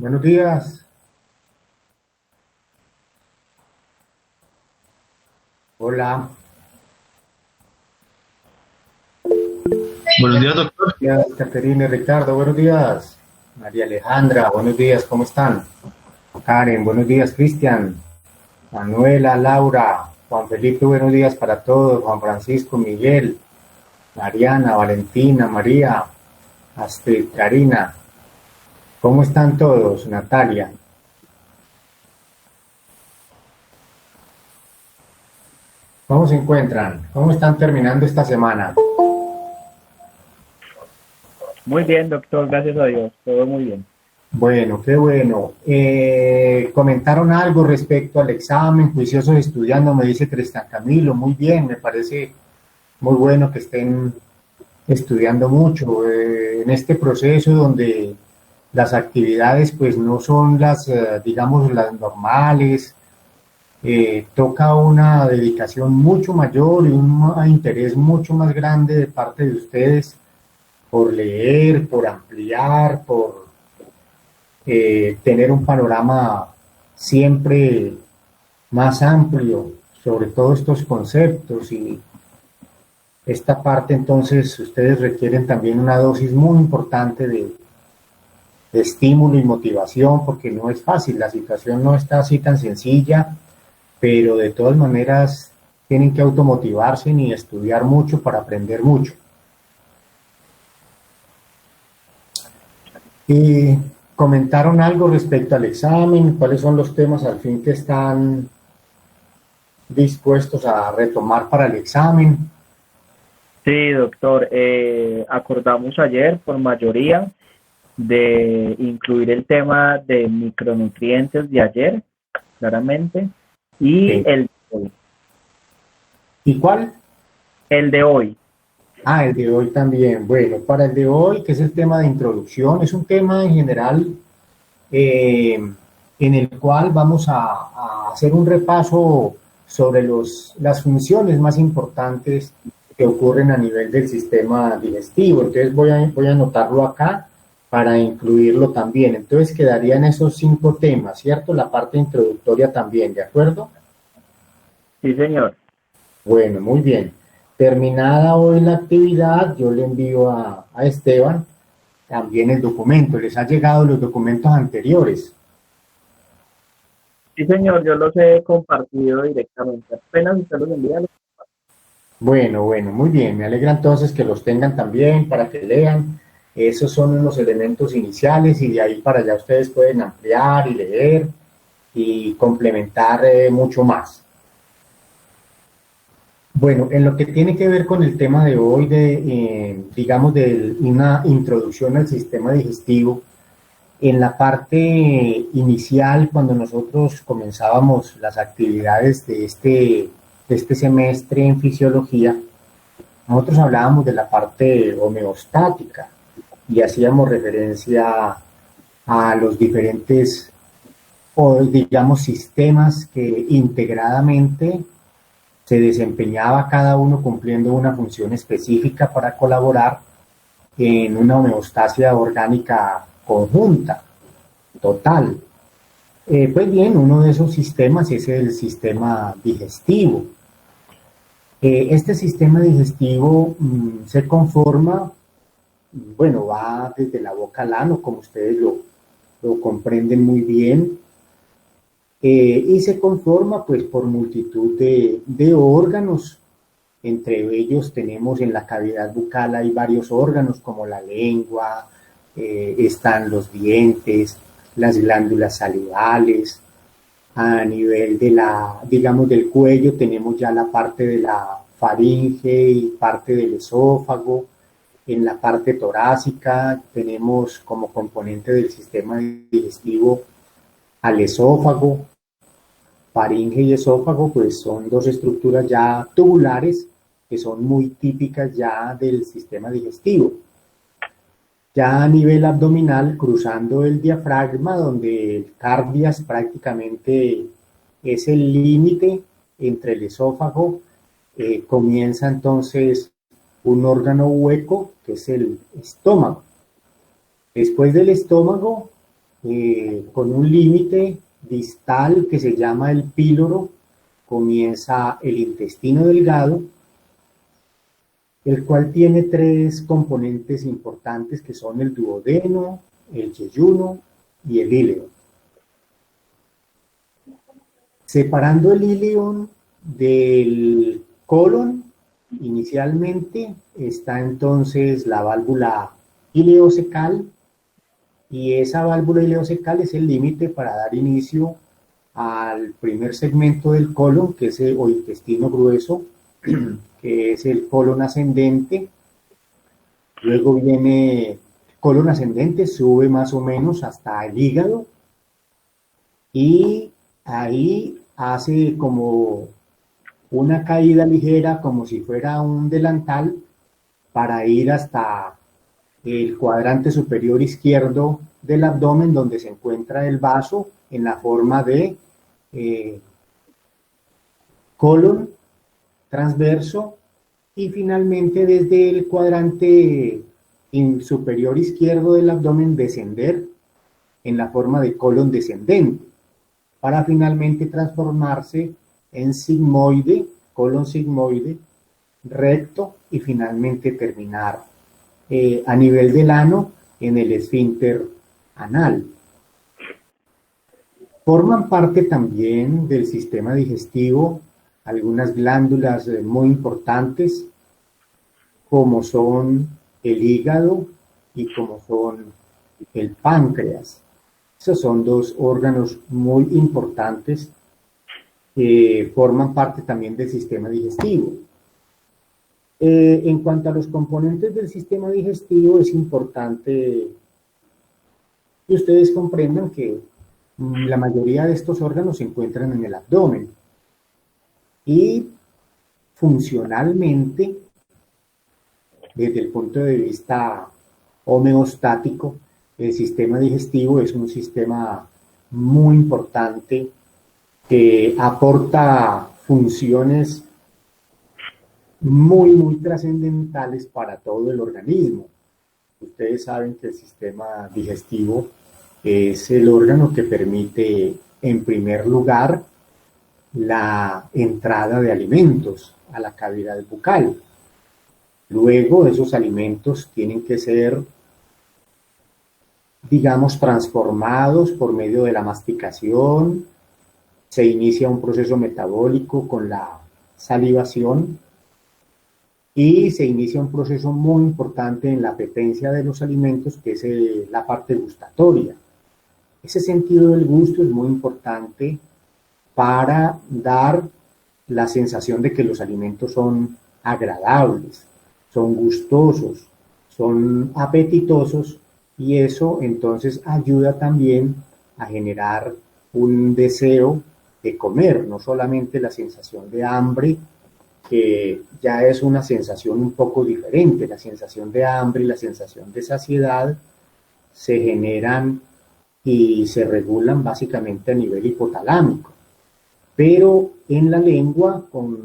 Buenos días. Hola. Buenos días, doctor. Buenos días, Caterina y Ricardo. Buenos días. María Alejandra, buenos días. ¿Cómo están? Karen, buenos días. Cristian, Manuela, Laura, Juan Felipe, buenos días para todos. Juan Francisco, Miguel, Mariana, Valentina, María, Astrid, Karina. ¿Cómo están todos? Natalia. ¿Cómo se encuentran? ¿Cómo están terminando esta semana? Muy bien, doctor, gracias a Dios, todo muy bien. Bueno, qué bueno. Comentaron algo respecto al examen, juiciosos estudiando, me dice Cristian Camilo. Muy bien, me parece muy bueno que estén estudiando mucho en este proceso donde las actividades pues no son las, digamos, las normales. Toca una dedicación mucho mayor y un interés mucho más grande de parte de ustedes por leer, por ampliar, por tener un panorama siempre más amplio sobre todos estos conceptos y esta parte entonces ustedes requieren también una dosis muy importante de estímulo y motivación porque no es fácil, la situación no está así tan sencilla, pero de todas maneras tienen que automotivarse y estudiar mucho para aprender mucho. Y comentaron algo respecto al examen, cuáles son los temas al fin que están dispuestos a retomar para el examen. Sí, doctor, acordamos ayer por mayoría de incluir el tema de micronutrientes de ayer, claramente, y Sí. el de hoy. ¿Y cuál? El de hoy. Ah, el de hoy también. Bueno, para el de hoy, que es el tema de introducción, es un tema en general eh, en el cual vamos a hacer un repaso sobre las funciones más importantes que ocurren a nivel del sistema digestivo. Entonces voy a anotarlo acá para incluirlo también. Entonces quedarían esos 5 temas, ¿cierto? La parte introductoria también, ¿de acuerdo? Sí, señor. Bueno, muy bien. Terminada hoy la actividad, yo le envío a Esteban también el documento. Les ha llegado los documentos anteriores. Sí, señor, yo los he compartido directamente. Apenas usted los envía. Bueno, bueno, muy bien. Me alegra entonces que los tengan también para que lean. Esos son los elementos iniciales y de ahí para allá ustedes pueden ampliar y leer y complementar mucho más. Bueno, en lo que tiene que ver con el tema de hoy, digamos, de una introducción al sistema digestivo, en la parte inicial, cuando nosotros comenzábamos las actividades de este semestre en fisiología, nosotros hablábamos de la parte homeostática y hacíamos referencia a los diferentes, o digamos, sistemas que integradamente se desempeñaba cada uno cumpliendo una función específica para colaborar en una homeostasia orgánica conjunta, total. Pues bien, uno de esos sistemas es el sistema digestivo. Este sistema digestivo se conforma, bueno, va desde la boca al ano, como ustedes lo comprenden muy bien, y se conforma pues por multitud de órganos. Entre ellos tenemos en la cavidad bucal hay varios órganos como la lengua, están los dientes, las glándulas salivales. A nivel de la, digamos, del cuello tenemos ya la parte de la faringe y parte del esófago. En la parte torácica tenemos como componente del sistema digestivo al esófago. Faringe y esófago pues son dos estructuras ya tubulares que son muy típicas ya del sistema digestivo. Ya a nivel abdominal, cruzando el diafragma, donde el cardias prácticamente es el límite entre el esófago, comienza entonces un órgano hueco que es el estómago. Después del estómago con un límite distal que se llama el píloro, comienza el intestino delgado, el cual tiene tres componentes importantes que son el duodeno, el yeyuno y el íleon. Separando el íleon del colon, inicialmente está entonces la válvula ileocecal, y esa válvula ileocecal es el límite para dar inicio al primer segmento del colon, que es o intestino grueso, que es el colon ascendente. Luego viene colon ascendente, sube más o menos hasta el hígado, y ahí hace como una caída ligera, como si fuera un delantal, para ir hasta el cuadrante superior izquierdo del abdomen, donde se encuentra el vaso en la forma de colon transverso, y finalmente desde el cuadrante superior izquierdo del abdomen descender en la forma de colon descendente, para finalmente transformarse en sigmoide, colon sigmoide, recto, y finalmente terminar a nivel del ano en el esfínter anal. Forman parte también del sistema digestivo algunas glándulas muy importantes, como son el hígado y como son el páncreas. Esos son dos órganos muy importantes que forman parte también del sistema digestivo. En cuanto a los componentes del sistema digestivo, es importante que ustedes comprendan que la mayoría de estos órganos se encuentran en el abdomen, y funcionalmente, desde el punto de vista homeostático, el sistema digestivo es un sistema muy importante que aporta funciones muy trascendentales para todo el organismo. Ustedes saben que el sistema digestivo es el órgano que permite, en primer lugar, la entrada de alimentos a la cavidad bucal. Luego, esos alimentos tienen que ser, digamos, transformados por medio de la masticación. Se inicia un proceso metabólico con la salivación, y se inicia un proceso muy importante en la apetencia de los alimentos, que es la parte gustatoria. Ese sentido del gusto es muy importante para dar la sensación de que los alimentos son agradables, son gustosos, son apetitosos, y eso entonces ayuda también a generar un deseo de comer, no solamente la sensación de hambre, que ya es una sensación un poco diferente. La sensación de hambre y la sensación de saciedad se generan y se regulan básicamente a nivel hipotalámico. Pero en la lengua, con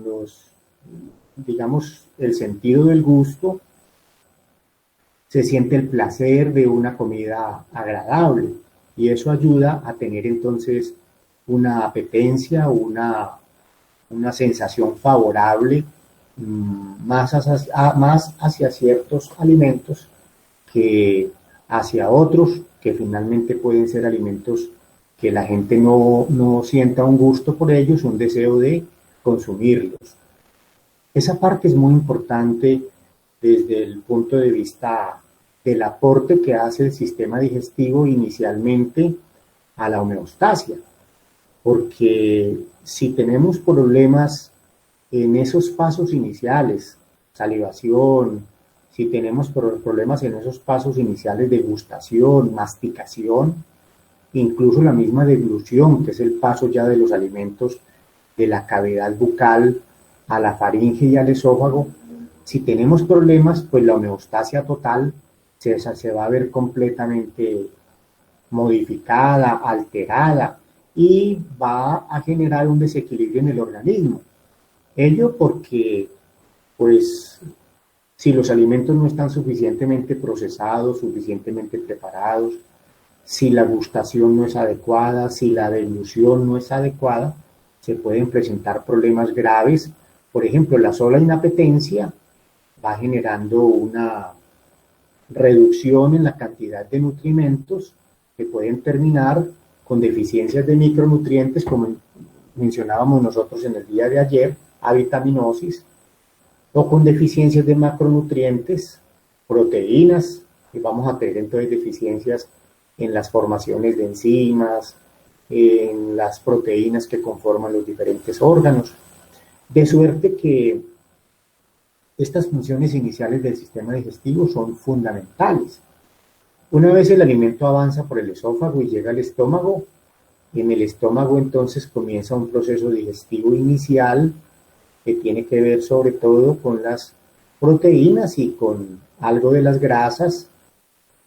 digamos, el sentido del gusto, se siente el placer de una comida agradable, y eso ayuda a tener entonces una apetencia, una sensación favorable, más hacia ciertos alimentos que hacia otros, que finalmente pueden ser alimentos que la gente no sienta un gusto por ellos, un deseo de consumirlos. Esa parte es muy importante desde el punto de vista del aporte que hace el sistema digestivo inicialmente a la homeostasia, porque si tenemos problemas en esos pasos iniciales, salivación, si tenemos problemas en esos pasos iniciales de gustación, masticación, incluso la misma deglución, que es el paso ya de los alimentos de la cavidad bucal a la faringe y al esófago, si tenemos problemas, pues la homeostasia total se va a ver completamente modificada, alterada, y va a generar un desequilibrio en el organismo. Ello porque, pues, si los alimentos no están suficientemente procesados, suficientemente preparados, Si la gustación no es adecuada, si la deglución no es adecuada, se pueden presentar problemas graves. Por ejemplo, la sola inapetencia va generando una reducción en la cantidad de nutrimentos que pueden terminar con deficiencias de micronutrientes, como mencionábamos nosotros en el día de ayer, avitaminosis, o con deficiencias de macronutrientes, proteínas, y vamos a tener entonces deficiencias en las formaciones de enzimas, en las proteínas que conforman los diferentes órganos, de suerte que estas funciones iniciales del sistema digestivo son fundamentales. Una vez el alimento avanza por el esófago y llega al estómago, en el estómago entonces comienza un proceso digestivo inicial que tiene que ver sobre todo con las proteínas y con algo de las grasas,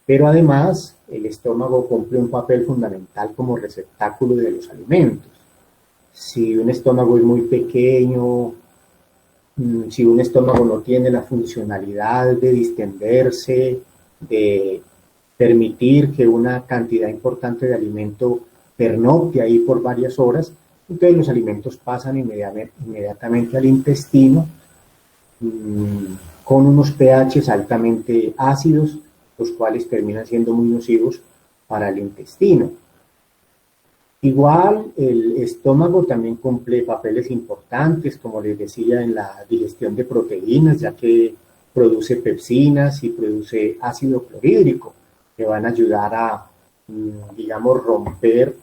pero además el estómago cumple un papel fundamental como receptáculo de los alimentos. Si un estómago es muy pequeño, si un estómago no tiene la funcionalidad de distenderse, de permitir que una cantidad importante de alimento pernocte ahí por varias horas, entonces los alimentos pasan inmediatamente al intestino con unos pHs altamente ácidos, los cuales terminan siendo muy nocivos para el intestino. Igual el estómago también cumple papeles importantes, como les decía, en la digestión de proteínas, ya que produce pepsinas y produce ácido clorhídrico, que van a ayudar a, digamos, romper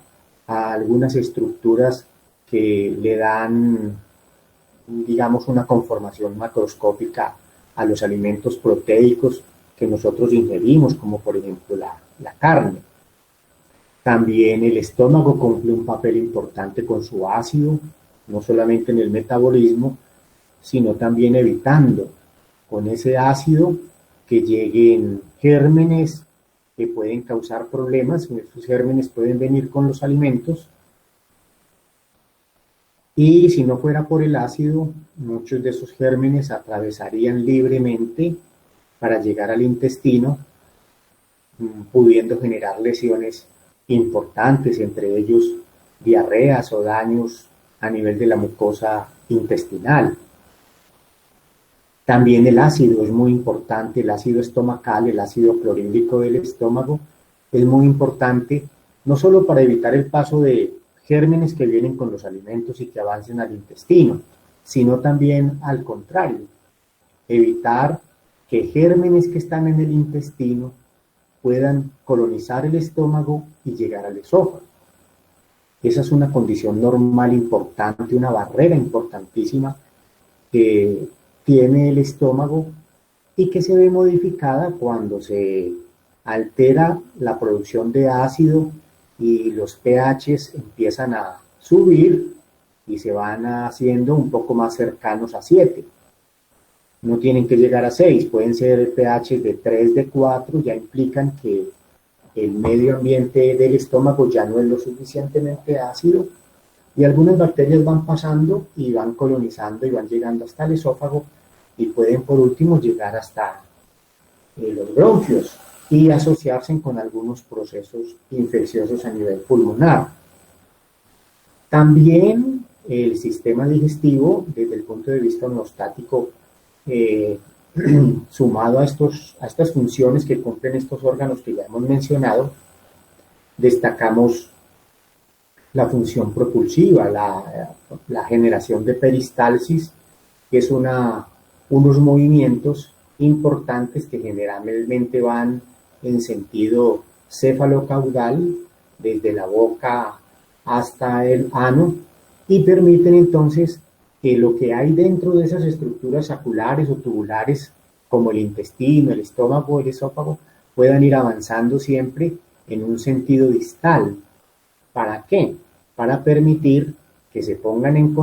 a algunas estructuras que le dan, digamos, una conformación macroscópica a los alimentos proteicos que nosotros ingerimos, como por ejemplo la carne. También el estómago cumple un papel importante con su ácido, no solamente en el metabolismo, sino también evitando con ese ácido que lleguen gérmenes que pueden causar problemas. Estos gérmenes pueden venir con los alimentos y si no fuera por el ácido, muchos de esos gérmenes atravesarían libremente para llegar al intestino, pudiendo generar lesiones importantes, entre ellos diarreas o daños a nivel de la mucosa intestinal. También el ácido es muy importante, el ácido estomacal, el ácido clorhídrico del estómago es muy importante, no solo para evitar el paso de gérmenes que vienen con los alimentos y que avancen al intestino, sino también al contrario, evitar que gérmenes que están en el intestino puedan colonizar el estómago y llegar al esófago. Esa es una condición normal importante, una barrera importantísima que tiene el estómago y que se ve modificada cuando se altera la producción de ácido y los pHs empiezan a subir y se van haciendo un poco más cercanos a 7. No tienen que llegar a 6, pueden ser pH de 3, de 4, ya implican que el medio ambiente del estómago ya no es lo suficientemente ácido y algunas bacterias van pasando y van colonizando y van llegando hasta el esófago y pueden por último llegar hasta los bronquios y asociarse con algunos procesos infecciosos a nivel pulmonar. También el sistema digestivo, desde el punto de vista homeostático, sumado a estas funciones que cumplen estos órganos que ya hemos mencionado, destacamos la función propulsiva, la generación de peristalsis, que es unos movimientos importantes que generalmente van en sentido cefalocaudal, desde la boca hasta el ano, y permiten entonces que lo que hay dentro de esas estructuras saculares o tubulares, como el intestino, el estómago, el esófago, puedan ir avanzando siempre en un sentido distal. ¿Para qué? Para permitir que se pongan en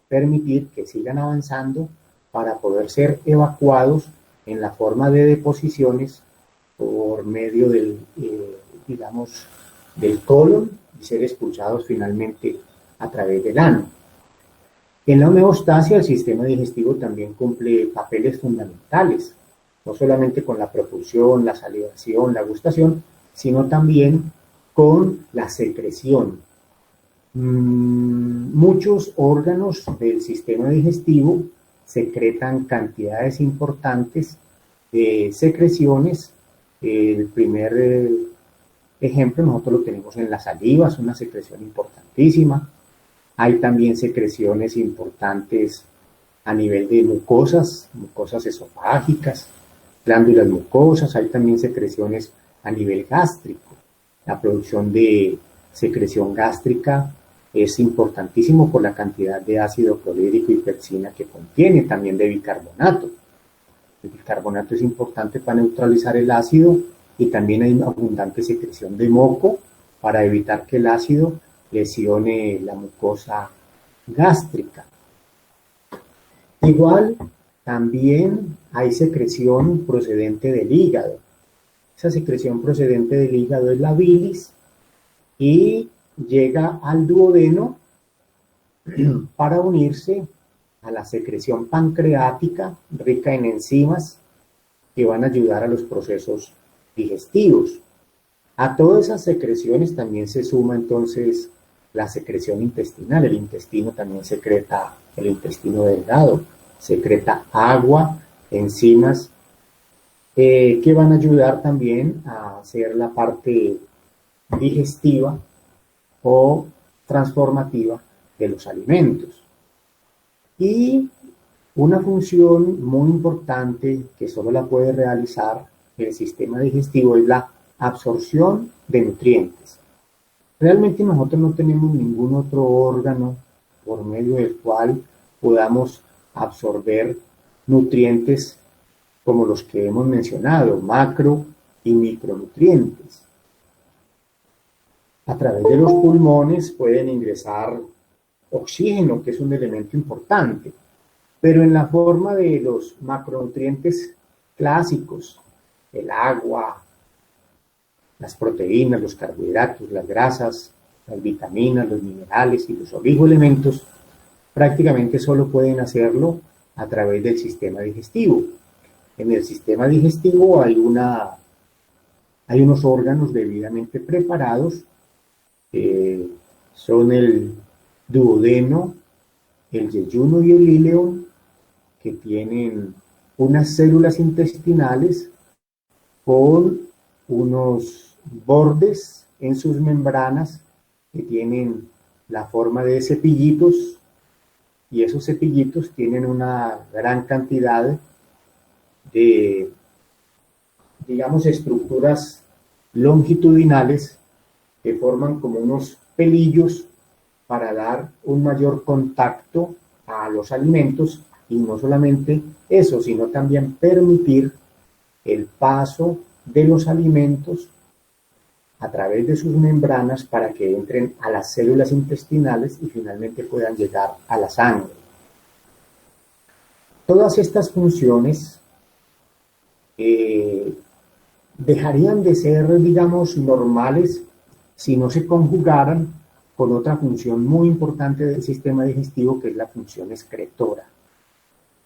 permitir que sigan avanzando para poder ser evacuados en la forma de deposiciones por medio del, digamos, del colon y ser expulsados finalmente a través del ano. En la homeostasia, el sistema digestivo también cumple papeles fundamentales, no solamente con la propulsión, la salivación, la gustación, sino también con la secreción. Muchos órganos del sistema digestivo secretan cantidades importantes de secreciones. El primer ejemplo nosotros lo tenemos en la saliva, es una secreción importantísima. Hay también secreciones importantes a nivel de mucosas, mucosas esofágicas, glándulas mucosas. Hay también secreciones a nivel gástrico. La producción de secreción gástrica es importantísimo por la cantidad de ácido clorhídrico y pepsina que contiene, también de bicarbonato. El bicarbonato es importante para neutralizar el ácido y también hay una abundante secreción de moco para evitar que el ácido lesione la mucosa gástrica. Igual, también hay secreción procedente del hígado. Esa secreción procedente del hígado es la bilis y llega al duodeno para unirse a la secreción pancreática rica en enzimas que van a ayudar a los procesos digestivos. A todas esas secreciones también se suma entonces la secreción intestinal. El intestino también secreta, el intestino delgado, secreta agua, enzimas, que van a ayudar también a hacer la parte digestiva o transformativa de los alimentos. Y una función muy importante que solo la puede realizar el sistema digestivo es la absorción de nutrientes. Realmente nosotros no tenemos ningún otro órgano por medio del cual podamos absorber nutrientes como los que hemos mencionado, macro y micronutrientes. A través de los pulmones pueden ingresar oxígeno, que es un elemento importante, pero en la forma de los macronutrientes clásicos, el agua, las proteínas, los carbohidratos, las grasas, las vitaminas, los minerales y los oligoelementos, prácticamente solo pueden hacerlo a través del sistema digestivo. En el sistema digestivo hay unos órganos debidamente preparados, son el duodeno, el yeyuno y el íleon, que tienen unas células intestinales con unos bordes en sus membranas que tienen la forma de cepillitos, y esos cepillitos tienen una gran cantidad de, digamos, estructuras longitudinales que forman como unos pelillos para dar un mayor contacto a los alimentos, y no solamente eso, sino también permitir el paso de los alimentos a través de sus membranas para que entren a las células intestinales y finalmente puedan llegar a la sangre. Todas estas funciones dejarían de ser, digamos, normales si no se conjugaran con otra función muy importante del sistema digestivo, que es la función excretora.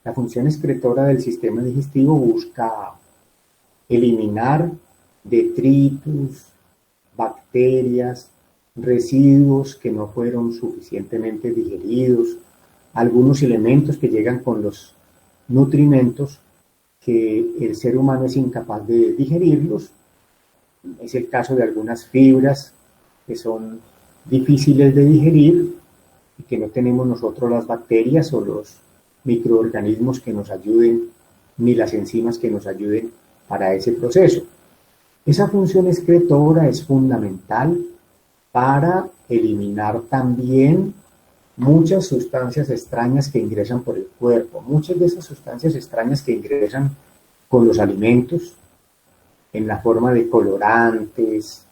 La función excretora del sistema digestivo busca eliminar detritus, bacterias, residuos que no fueron suficientemente digeridos, algunos elementos que llegan con los nutrimentos que el ser humano es incapaz de digerirlos. Es el caso de algunas fibras que son difíciles de digerir y que no tenemos nosotros las bacterias o los microorganismos que nos ayuden, ni las enzimas que nos ayuden para ese proceso. Esa función excretora es fundamental para eliminar también muchas sustancias extrañas que ingresan por el cuerpo. Muchas de esas sustancias extrañas que ingresan con los alimentos en la forma de colorantes,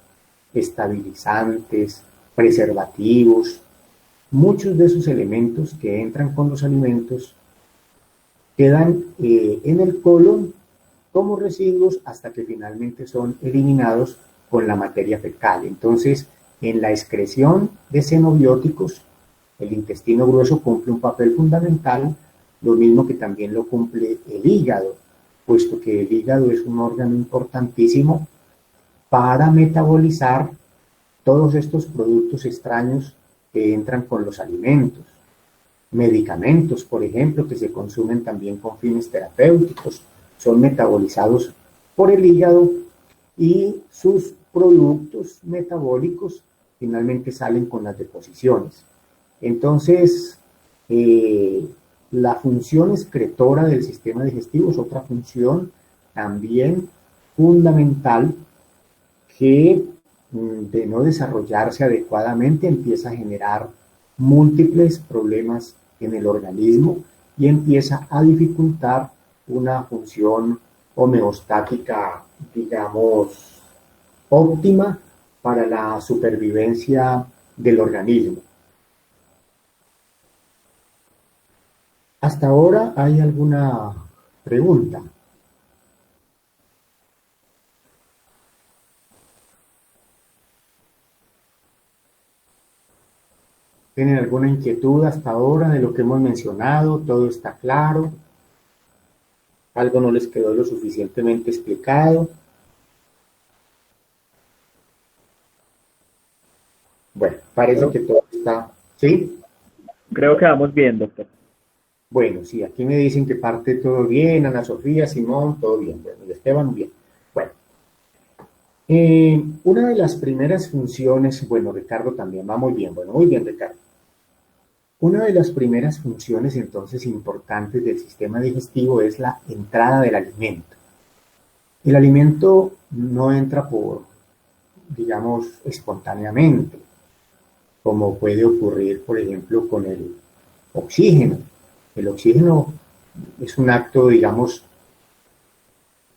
estabilizantes, preservativos, muchos de esos elementos que entran con los alimentos quedan en el colon como residuos hasta que finalmente son eliminados con la materia fecal. Entonces, en la excreción de xenobióticos El intestino grueso cumple un papel fundamental, lo mismo que también lo cumple el hígado, puesto que el hígado es un órgano importantísimo para metabolizar todos estos productos extraños que entran con los alimentos. Medicamentos, por ejemplo, que se consumen también con fines terapéuticos, son metabolizados por el hígado y sus productos metabólicos finalmente salen con las deposiciones. Entonces, la función excretora del sistema digestivo es otra función también fundamental que de no desarrollarse adecuadamente empieza a generar múltiples problemas en el organismo y empieza a dificultar una función homeostática, digamos, óptima para la supervivencia del organismo. ¿Hasta ahora hay alguna pregunta? ¿Tienen alguna inquietud hasta ahora de lo que hemos mencionado? ¿Todo está claro? ¿Algo no les quedó lo suficientemente explicado? Bueno, parece que todo está... ¿Sí? Creo que vamos bien, doctor. Bueno, sí, aquí me dicen que parte todo bien, Ana Sofía, Simón, todo bien. Bueno, y Esteban, bien. Bueno, una de las primeras funciones, bueno, Ricardo también va muy bien. Bueno, muy bien, Ricardo. Una de las primeras funciones entonces importantes del sistema digestivo es la entrada del alimento. El alimento no entra por, digamos, espontáneamente, como puede ocurrir, por ejemplo, con el oxígeno. El oxígeno es un acto, digamos,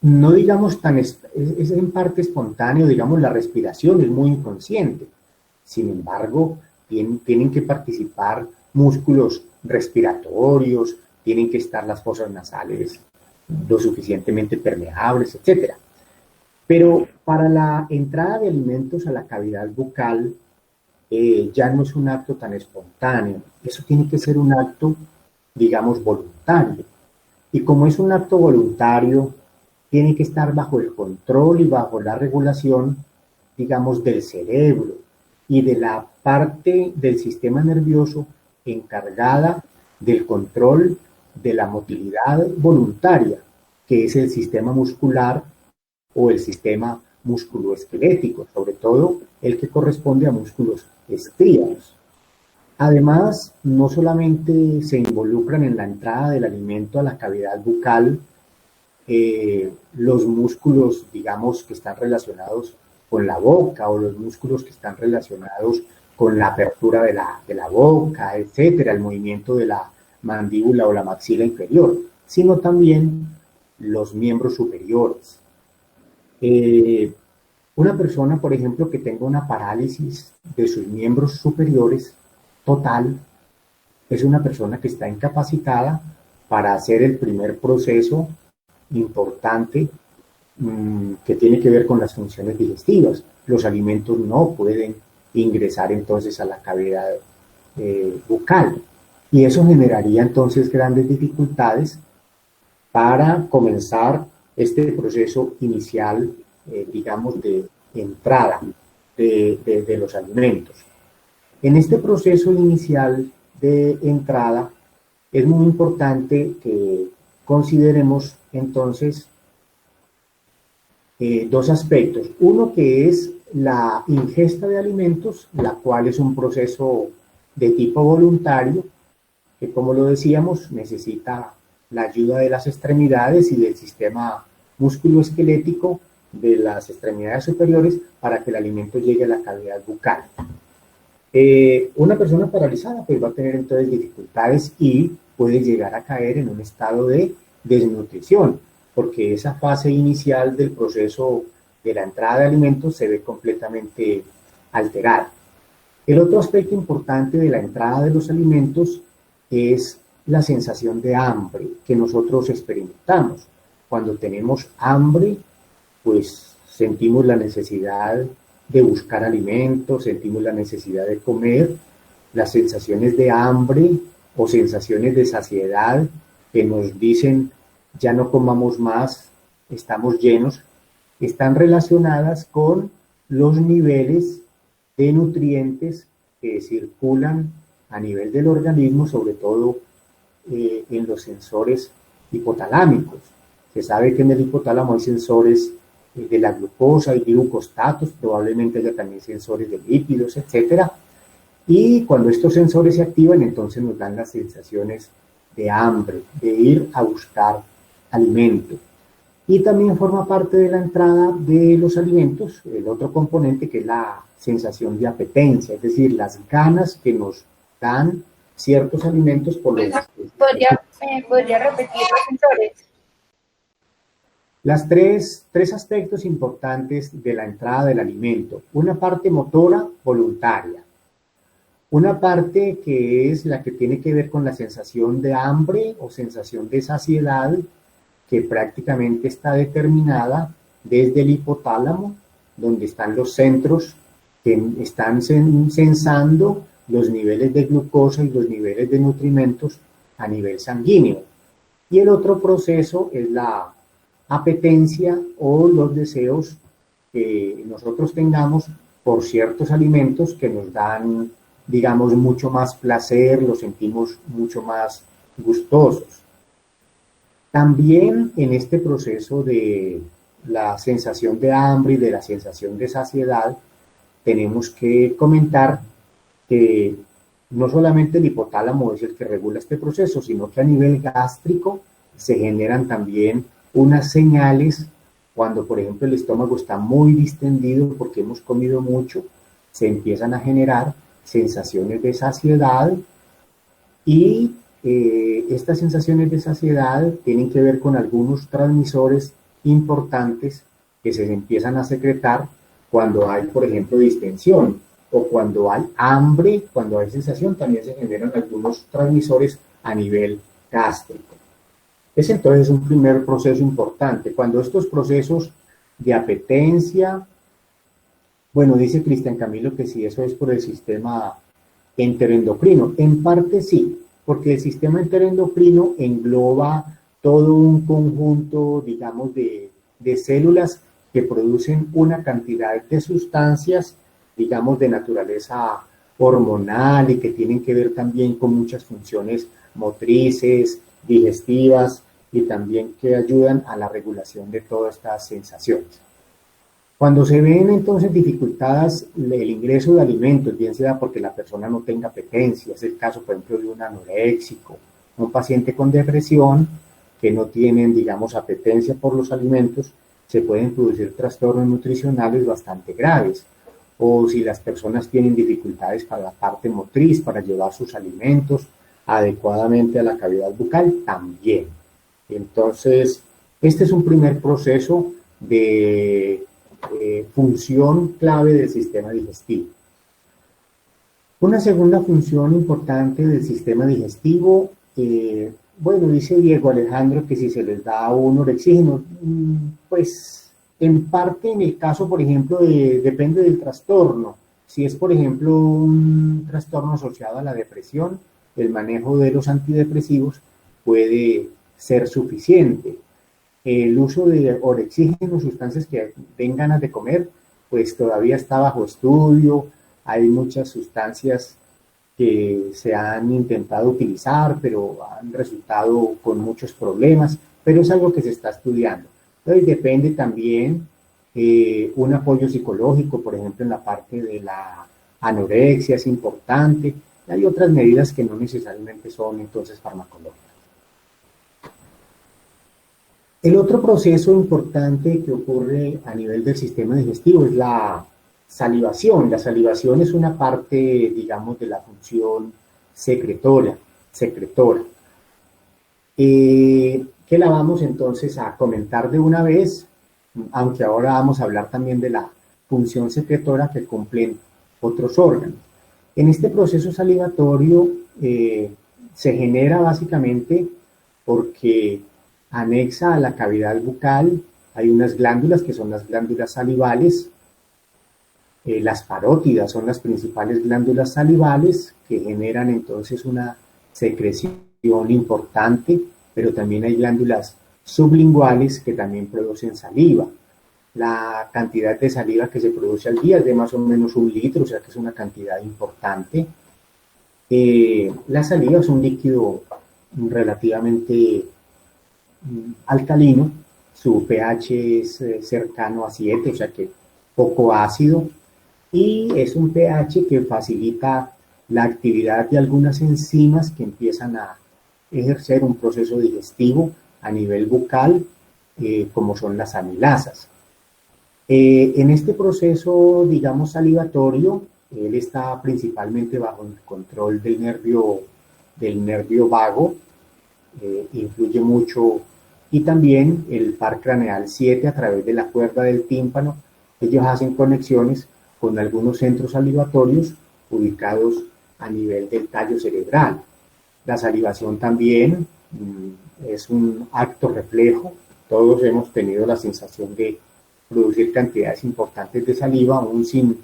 no digamos tan, es en parte espontáneo, digamos, la respiración es muy inconsciente. Sin embargo, tienen que participar músculos respiratorios, tienen que estar las fosas nasales lo suficientemente permeables, etc. Pero para la entrada de alimentos a la cavidad bucal ya no es un acto tan espontáneo, eso tiene que ser un acto, digamos, voluntario. Y como es un acto voluntario, tiene que estar bajo el control y bajo la regulación, digamos, del cerebro y de la parte del sistema nervioso encargada del control de la motilidad voluntaria, que es el sistema muscular o el sistema musculoesquelético, sobre todo el que corresponde a músculos estríados. Además, no solamente se involucran en la entrada del alimento a la cavidad bucal los músculos, digamos, que están relacionados con la boca o los músculos que están relacionados con la apertura de la boca, etcétera, el movimiento de la mandíbula o la maxila inferior, sino también los miembros superiores. Una persona, por ejemplo, que tenga una parálisis de sus miembros superiores total, es una persona que está incapacitada para hacer el primer proceso importante que tiene que ver con las funciones digestivas. Los alimentos no pueden ingresar entonces a la cavidad bucal y eso generaría entonces grandes dificultades para comenzar este proceso inicial, digamos, de entrada de los alimentos. En este proceso inicial de entrada es muy importante que consideremos entonces dos aspectos. Uno que es la ingesta de alimentos, la cual es un proceso de tipo voluntario, que como lo decíamos, necesita la ayuda de las extremidades y del sistema musculoesquelético de las extremidades superiores para que el alimento llegue a la cavidad bucal. Una persona paralizada pues va a tener entonces dificultades y puede llegar a caer en un estado de desnutrición, porque esa fase inicial del proceso de la entrada de alimentos se ve completamente alterada. El otro aspecto importante de la entrada de los alimentos es la sensación de hambre que nosotros experimentamos. Cuando tenemos hambre, pues sentimos la necesidad de buscar alimentos, sentimos la necesidad de comer las sensaciones de hambre o sensaciones de saciedad que nos dicen ya no comamos más, estamos llenos, están relacionadas con los niveles de nutrientes que circulan a nivel del organismo, sobre todo en los sensores hipotalámicos. Se sabe que en el hipotálamo hay sensores de la glucosa y glucostatos, probablemente haya también sensores de lípidos, etcétera. Y cuando estos sensores se activan, entonces nos dan las sensaciones de hambre, de ir a buscar alimento. Y también forma parte de la entrada de los alimentos, el otro componente que es la sensación de apetencia, es decir, las ganas que nos dan ciertos alimentos por los... ¿Podría repetir los sensores? Las tres aspectos importantes de la entrada del alimento. Una parte motora voluntaria. Una parte que es la que tiene que ver con la sensación de hambre o sensación de saciedad, que prácticamente está determinada desde el hipotálamo, donde están los centros que están sensando los niveles de glucosa y los niveles de nutrimentos a nivel sanguíneo. Y el otro proceso es la apetencia o los deseos que nosotros tengamos por ciertos alimentos que nos dan, digamos, mucho más placer, los sentimos mucho más gustosos. También en este proceso de la sensación de hambre y de la sensación de saciedad, tenemos que comentar que no solamente el hipotálamo es el que regula este proceso, sino que a nivel gástrico se generan también unas señales cuando, por ejemplo, el estómago está muy distendido porque hemos comido mucho, se empiezan a generar sensaciones de saciedad y estas sensaciones de saciedad tienen que ver con algunos transmisores importantes que se empiezan a secretar cuando hay, por ejemplo, distensión o cuando hay hambre, cuando hay sensación, también se generan algunos transmisores a nivel gástrico. Es entonces un primer proceso importante. Cuando estos procesos de apetencia, bueno, dice Cristian Camilo que si eso es por el sistema enteroendocrino, en parte sí, porque el sistema enteroendocrino engloba todo un conjunto, digamos, de células que producen una cantidad de sustancias, digamos, de naturaleza hormonal y que tienen que ver también con muchas funciones motrices, digestivas y también que ayudan a la regulación de todas estas sensaciones. Cuando se ven entonces dificultadas el ingreso de alimentos, bien sea porque la persona no tenga apetencia, es el caso por ejemplo de un anoréxico, un paciente con depresión que no tienen, digamos, apetencia por los alimentos, se pueden producir trastornos nutricionales bastante graves. O si las personas tienen dificultades para la parte motriz, para llevar sus alimentos adecuadamente a la cavidad bucal, también. Entonces, este es un primer proceso de función clave del sistema digestivo. Una segunda función importante del sistema digestivo, bueno, dice Diego Alejandro que si se les da un orexígeno, pues en parte en el caso, por ejemplo, depende del trastorno. Si es, por ejemplo, un trastorno asociado a la depresión, el manejo de los antidepresivos puede ser suficiente. El uso de orexígeno, sustancias que den ganas de comer, pues todavía está bajo estudio. Hay muchas sustancias que se han intentado utilizar, pero han resultado con muchos problemas, pero es algo que se está estudiando. Entonces depende también un apoyo psicológico, por ejemplo, en la parte de la anorexia es importante. Hay otras medidas que no necesariamente son entonces farmacológicas. El otro proceso importante que ocurre a nivel del sistema digestivo es la salivación. La salivación es una parte, digamos, de la función secretora. Que la vamos entonces a comentar de una vez, aunque ahora vamos a hablar también de la función secretora que cumplen otros órganos. En este proceso salivatorio se genera básicamente porque anexa a la cavidad bucal hay unas glándulas que son las glándulas salivales Las parótidas son las principales glándulas salivales que generan entonces una secreción importante, pero también hay glándulas sublinguales que también producen saliva. La cantidad de saliva que se produce al día es de más o menos 1 litro, o sea que es una cantidad importante. La saliva es un líquido relativamente alcalino, su pH es cercano a 7, o sea que poco ácido, y es un pH que facilita la actividad de algunas enzimas que empiezan a ejercer un proceso digestivo a nivel bucal, como son las amilasas. En este proceso, digamos, salivatorio, él está principalmente bajo el control del nervio vago, influye mucho, y también el par craneal 7 a través de la cuerda del tímpano. Ellos hacen conexiones con algunos centros salivatorios ubicados a nivel del tallo cerebral. La salivación también es un acto reflejo. Todos hemos tenido la sensación de producir cantidades importantes de saliva, aún sin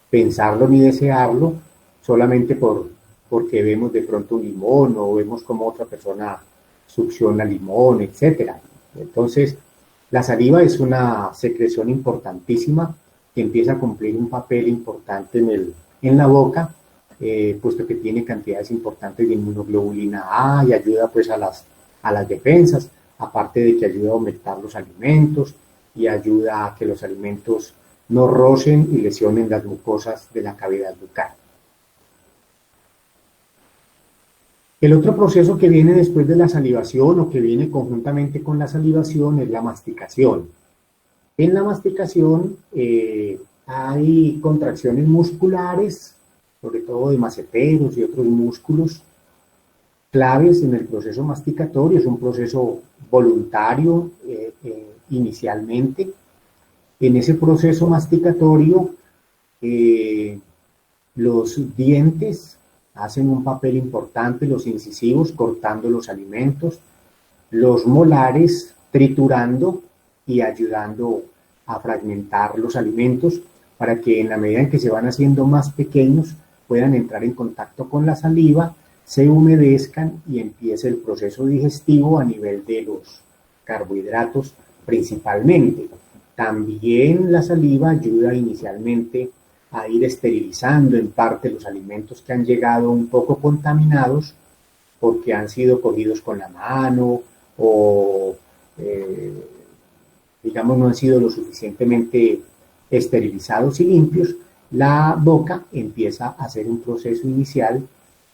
pensarlo ni desearlo, solamente porque vemos de pronto un limón o vemos como otra persona succiona limón, etcétera. Entonces, la saliva es una secreción importantísima que empieza a cumplir un papel importante en la boca, puesto que tiene cantidades importantes de inmunoglobulina A y ayuda pues a las defensas, aparte de que ayuda a aumentar los alimentos y ayuda a que los alimentos no rocen y lesionen las mucosas de la cavidad bucal. El otro proceso que viene después de la salivación o que viene conjuntamente con la salivación es la masticación. En la masticación hay contracciones musculares, sobre todo de maceteros y otros músculos claves en el proceso masticatorio. Es un proceso voluntario inicialmente. En ese proceso masticatorio, los dientes hacen un papel importante, los incisivos cortando los alimentos, los molares triturando y ayudando a fragmentar los alimentos para que en la medida en que se van haciendo más pequeños puedan entrar en contacto con la saliva, se humedezcan y empiece el proceso digestivo a nivel de los carbohidratos principalmente. También la saliva ayuda inicialmente a ir esterilizando en parte los alimentos que han llegado un poco contaminados porque han sido cogidos con la mano o digamos no han sido lo suficientemente esterilizados y limpios. La boca empieza a hacer un proceso inicial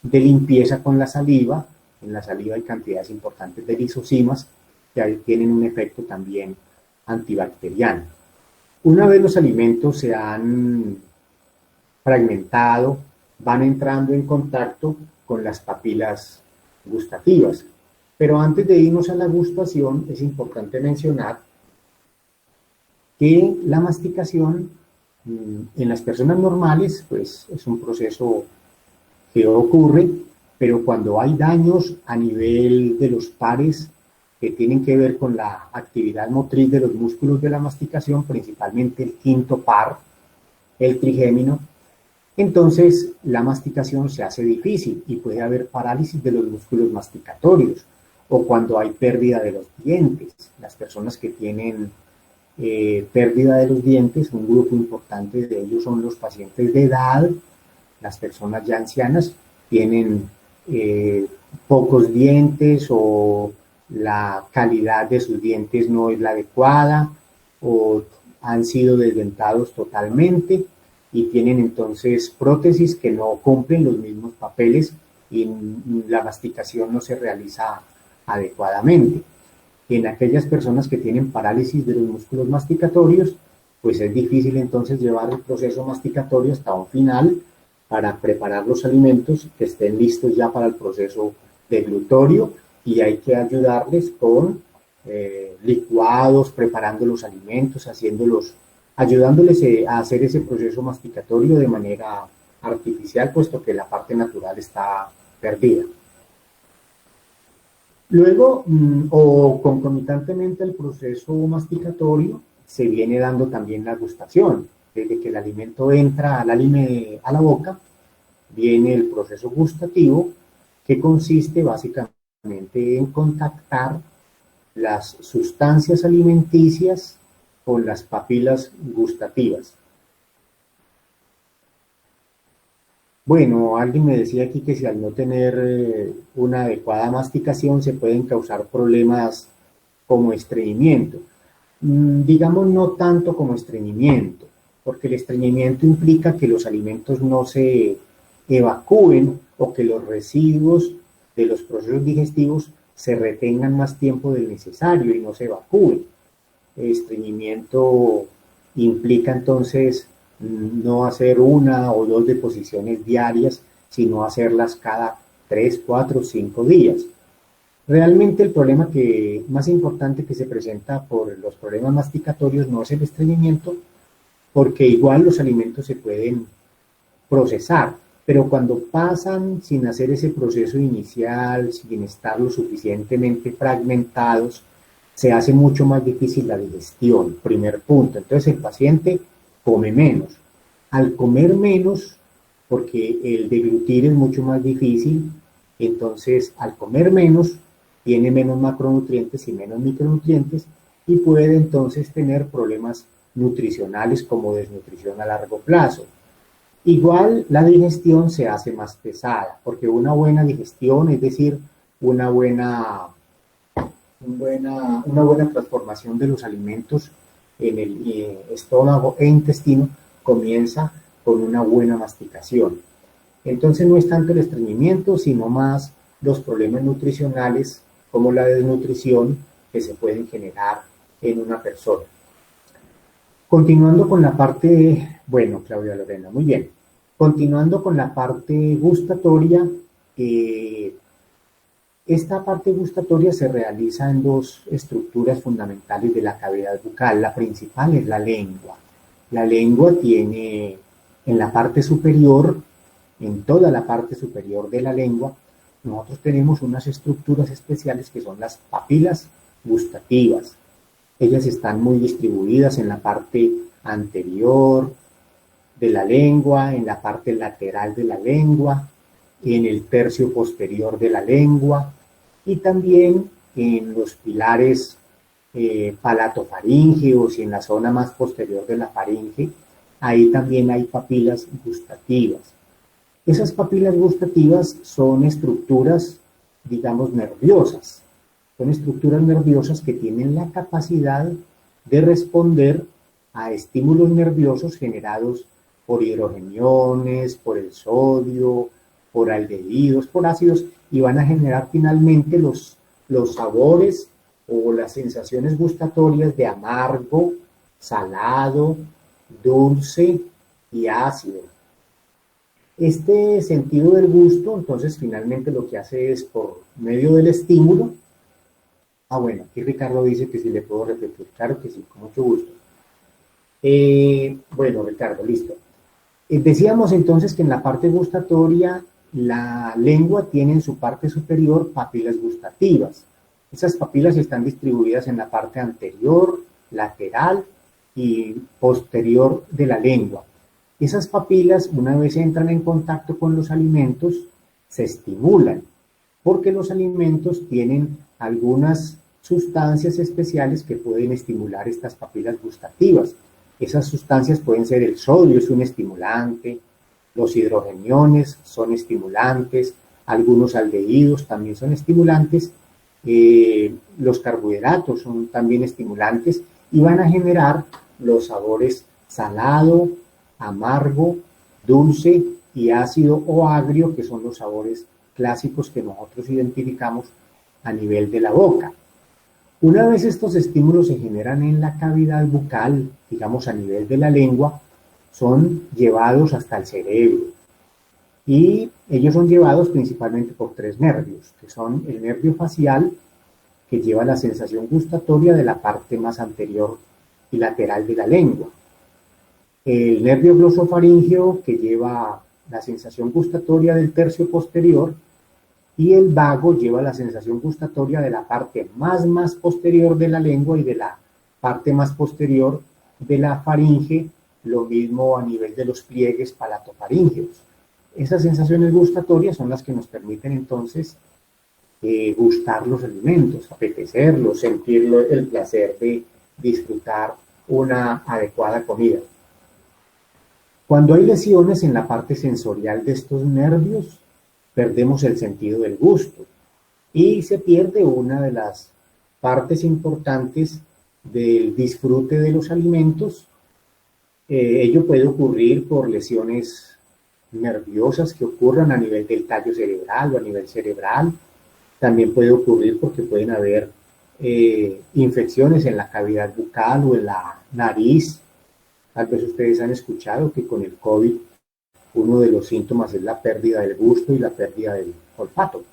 de limpieza con la saliva. En la saliva hay cantidades importantes de lisosimas que tienen un efecto también antibacteriano. Una vez los alimentos se han fragmentado, van entrando en contacto con las papilas gustativas. Pero antes de irnos a la gustación, es importante mencionar que la masticación en las personas normales, pues es un proceso que ocurre, pero cuando hay daños a nivel de los pares que tienen que ver con la actividad motriz de los músculos de la masticación, principalmente el quinto par, el trigémino, entonces la masticación se hace difícil y puede haber parálisis de los músculos masticatorios, o cuando hay pérdida de los dientes. Las personas que tienen pérdida de los dientes, un grupo importante de ellos son los pacientes de edad, las personas ya ancianas tienen pocos dientes o la calidad de sus dientes no es la adecuada o han sido desdentados totalmente y tienen entonces prótesis que no cumplen los mismos papeles y la masticación no se realiza adecuadamente. En aquellas personas que tienen parálisis de los músculos masticatorios, pues es difícil entonces llevar el proceso masticatorio hasta un final para preparar los alimentos que estén listos ya para el proceso deglutorio y hay que ayudarles con licuados, preparando los alimentos, ayudándoles a hacer ese proceso masticatorio de manera artificial, puesto que la parte natural está perdida. Luego, o concomitantemente al proceso masticatorio, se viene dando también la gustación. desde que el alimento entra a la boca, viene el proceso gustativo, que consiste básicamente en contactar las sustancias alimenticias con las papilas gustativas. Bueno, alguien me decía aquí que si al no tener una adecuada masticación se pueden causar problemas como estreñimiento. Digamos no tanto como estreñimiento, porque el estreñimiento implica que los alimentos no se evacúen o que los residuos de los procesos digestivos se retengan más tiempo del necesario y no se evacúen. El estreñimiento implica entonces no hacer una o dos deposiciones diarias, sino hacerlas cada 3, 4, 5 días. Realmente el problema más importante que se presenta por los problemas masticatorios no es el estreñimiento, porque igual los alimentos se pueden procesar, pero cuando pasan sin hacer ese proceso inicial, sin estar lo suficientemente fragmentados, se hace mucho más difícil la digestión, primer punto. Entonces el paciente come menos. Al comer menos, porque el deglutir es mucho más difícil, entonces al comer menos, tiene menos macronutrientes y menos micronutrientes y puede entonces tener problemas nutricionales como desnutrición a largo plazo. Igual la digestión se hace más pesada, porque una buena digestión, es decir, una buena transformación de los alimentos en el estómago e intestino comienza con una buena masticación. Entonces no es tanto el estreñimiento, sino más los problemas nutricionales como la desnutrición que se pueden generar en una persona. Continuando con la parte, bueno, Claudia Lorena, muy bien. Continuando con la parte gustatoria, esta parte gustatoria se realiza en dos estructuras fundamentales de la cavidad bucal. La principal es la lengua. La lengua tiene en la parte superior, en toda la parte superior de la lengua, nosotros tenemos unas estructuras especiales que son las papilas gustativas. Ellas están muy distribuidas en la parte anterior de la lengua, en la parte lateral de la lengua, en el tercio posterior de la lengua y también en los pilares palatofaríngeos y en la zona más posterior de la faringe. Ahí también hay papilas gustativas. Esas papilas gustativas son estructuras, digamos, nerviosas. Son estructuras nerviosas que tienen la capacidad de responder a estímulos nerviosos generados por hidrogeniones, por el sodio, por aldehídos, por ácidos, y van a generar finalmente los sabores o las sensaciones gustatorias de amargo, salado, dulce y ácido. Este sentido del gusto, entonces, finalmente lo que hace es, por medio del estímulo, bueno, aquí Ricardo dice que si le puedo repetir, claro que sí, con mucho gusto. Bueno, Ricardo, listo. Decíamos entonces que en la parte gustatoria, la lengua tiene en su parte superior papilas gustativas. Esas papilas están distribuidas en la parte anterior, lateral y posterior de la lengua. Esas papilas, una vez entran en contacto con los alimentos, se estimulan, porque los alimentos tienen algunas sustancias especiales que pueden estimular estas papilas gustativas. Esas sustancias pueden ser el sodio, es un estimulante, los hidrogeniones son estimulantes, algunos aldehídos también son estimulantes, los carbohidratos son también estimulantes y van a generar los sabores salado, amargo, dulce y ácido o agrio, que son los sabores clásicos que nosotros identificamos a nivel de la boca. Una vez estos estímulos se generan en la cavidad bucal, digamos a nivel de la lengua, son llevados hasta el cerebro. Y ellos son llevados principalmente por tres nervios, que son el nervio facial, que lleva la sensación gustatoria de la parte más anterior y lateral de la lengua. El nervio glosofaríngeo, que lleva la sensación gustatoria del tercio posterior, y el vago lleva la sensación gustatoria de la parte más posterior de la lengua y de la parte más posterior de la faringe lo mismo a nivel de los pliegues palatofaríngeos. Esas sensaciones gustatorias son las que nos permiten entonces gustar los alimentos, apetecerlos, sentir el placer de disfrutar una adecuada comida. Cuando hay lesiones en la parte sensorial de estos nervios, perdemos el sentido del gusto y se pierde una de las partes importantes del disfrute de los alimentos. Ello puede ocurrir por lesiones nerviosas que ocurran a nivel del tallo cerebral o a nivel cerebral. También puede ocurrir porque pueden haber infecciones en la cavidad bucal o en la nariz. Tal vez ustedes han escuchado que con el COVID uno de los síntomas es la pérdida del gusto y la pérdida del olfato.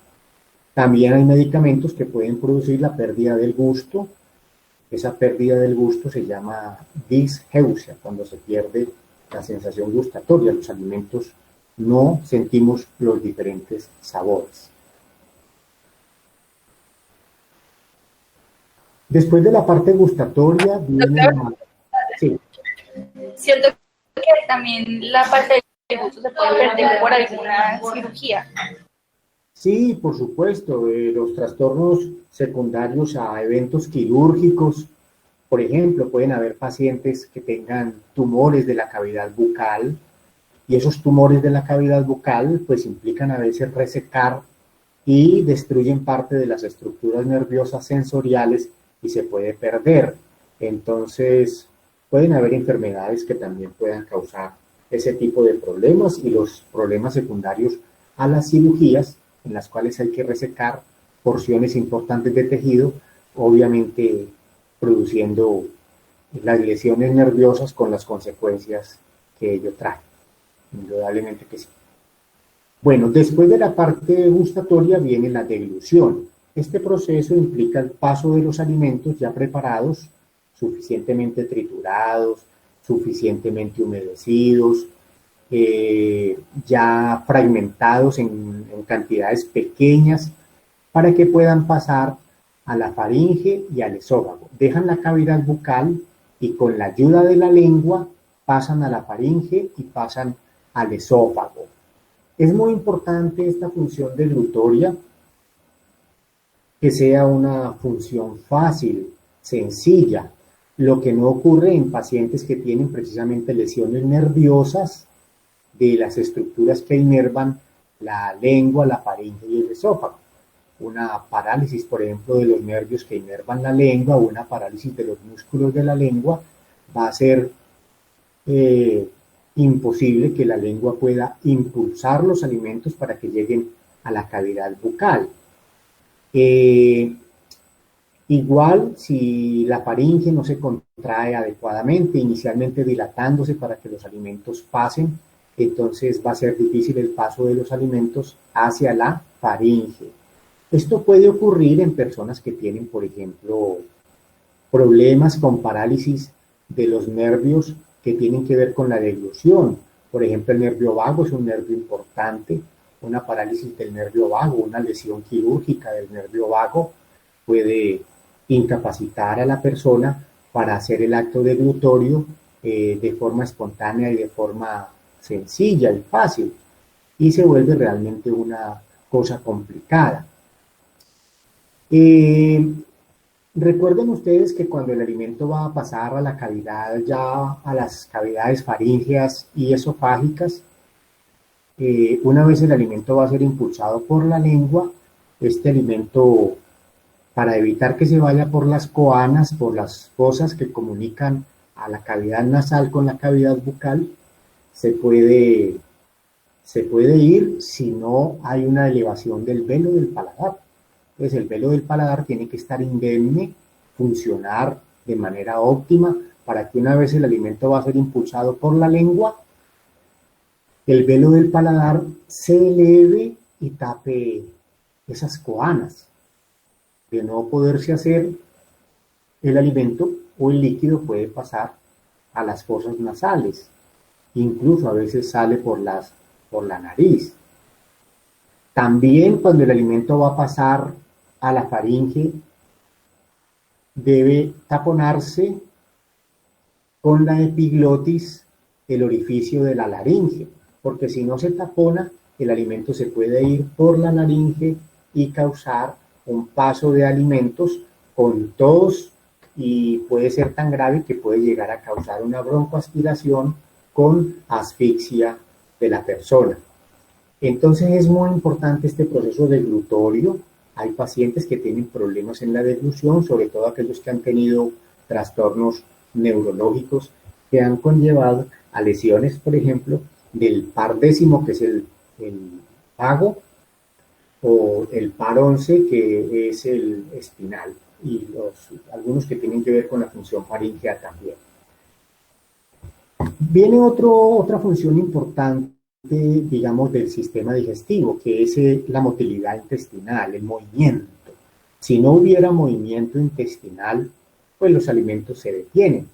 También hay medicamentos que pueden producir la pérdida del gusto. Esa pérdida del gusto se llama disgeusia, cuando se pierde la sensación gustatoria. Los alimentos no sentimos los diferentes sabores. Después de la parte gustatoria viene la... Sí. Siento que también la parte del gusto se puede perder por alguna cirugía. Sí, por supuesto, los trastornos secundarios a eventos quirúrgicos, por ejemplo, pueden haber pacientes que tengan tumores de la cavidad bucal y esos tumores de la cavidad bucal pues implican a veces resecar y destruyen parte de las estructuras nerviosas sensoriales y se puede perder. Entonces, pueden haber enfermedades que también puedan causar ese tipo de problemas y los problemas secundarios a las cirugías, en las cuales hay que resecar porciones importantes de tejido, obviamente produciendo las lesiones nerviosas con las consecuencias que ello trae. Indudablemente que sí. Bueno, después de la parte gustatoria viene la deglución. Este proceso implica el paso de los alimentos ya preparados, suficientemente triturados, suficientemente humedecidos, ya fragmentados en cantidades pequeñas para que puedan pasar a la faringe y al esófago. Dejan la cavidad bucal y con la ayuda de la lengua pasan a la faringe y pasan al esófago. Es muy importante esta función deglutoria, que sea una función fácil, sencilla, lo que no ocurre en pacientes que tienen precisamente lesiones nerviosas de las estructuras que inervan la lengua, la faringe y el esófago. Una parálisis, por ejemplo, de los nervios que inervan la lengua o una parálisis de los músculos de la lengua va a ser imposible que la lengua pueda impulsar los alimentos para que lleguen a la cavidad bucal. Igual, si la faringe no se contrae adecuadamente, inicialmente dilatándose para que los alimentos pasen, entonces va a ser difícil el paso de los alimentos hacia la faringe. Esto puede ocurrir en personas que tienen, por ejemplo, problemas con parálisis de los nervios que tienen que ver con la deglución. Por ejemplo, el nervio vago es un nervio importante. Una parálisis del nervio vago, una lesión quirúrgica del nervio vago puede incapacitar a la persona para hacer el acto deglutorio de forma espontánea y de forma sencilla y fácil, y se vuelve realmente una cosa complicada. Recuerden ustedes que cuando el alimento va a pasar a la cavidad, ya a las cavidades faríngeas y esofágicas, una vez el alimento va a ser impulsado por la lengua, este alimento, para evitar que se vaya por las coanas, por las fosas que comunican a la cavidad nasal con la cavidad bucal, se puede ir si no hay una elevación del velo del paladar. Entonces el velo del paladar tiene que estar indemne, funcionar de manera óptima para que una vez el alimento va a ser impulsado por la lengua, el velo del paladar se eleve y tape esas coanas. De no poderse hacer, el alimento o el líquido puede pasar a las fosas nasales. Incluso a veces sale por la nariz. También cuando el alimento va a pasar a la faringe, debe taponarse con la epiglotis el orificio de la laringe, porque si no se tapona, el alimento se puede ir por la laringe y causar un paso de alimentos con tos, y puede ser tan grave que puede llegar a causar una broncoaspiración con asfixia de la persona. Entonces es muy importante este proceso deglutorio. Hay pacientes que tienen problemas en la deglución, sobre todo aquellos que han tenido trastornos neurológicos que han conllevado a lesiones, por ejemplo, del par décimo, que es el vago, o el par 11, que es el espinal, y algunos que tienen que ver con la función faríngea también. Viene otra función importante, digamos, del sistema digestivo, que es la motilidad intestinal, el movimiento. Si no hubiera movimiento intestinal, pues los alimentos se detienen.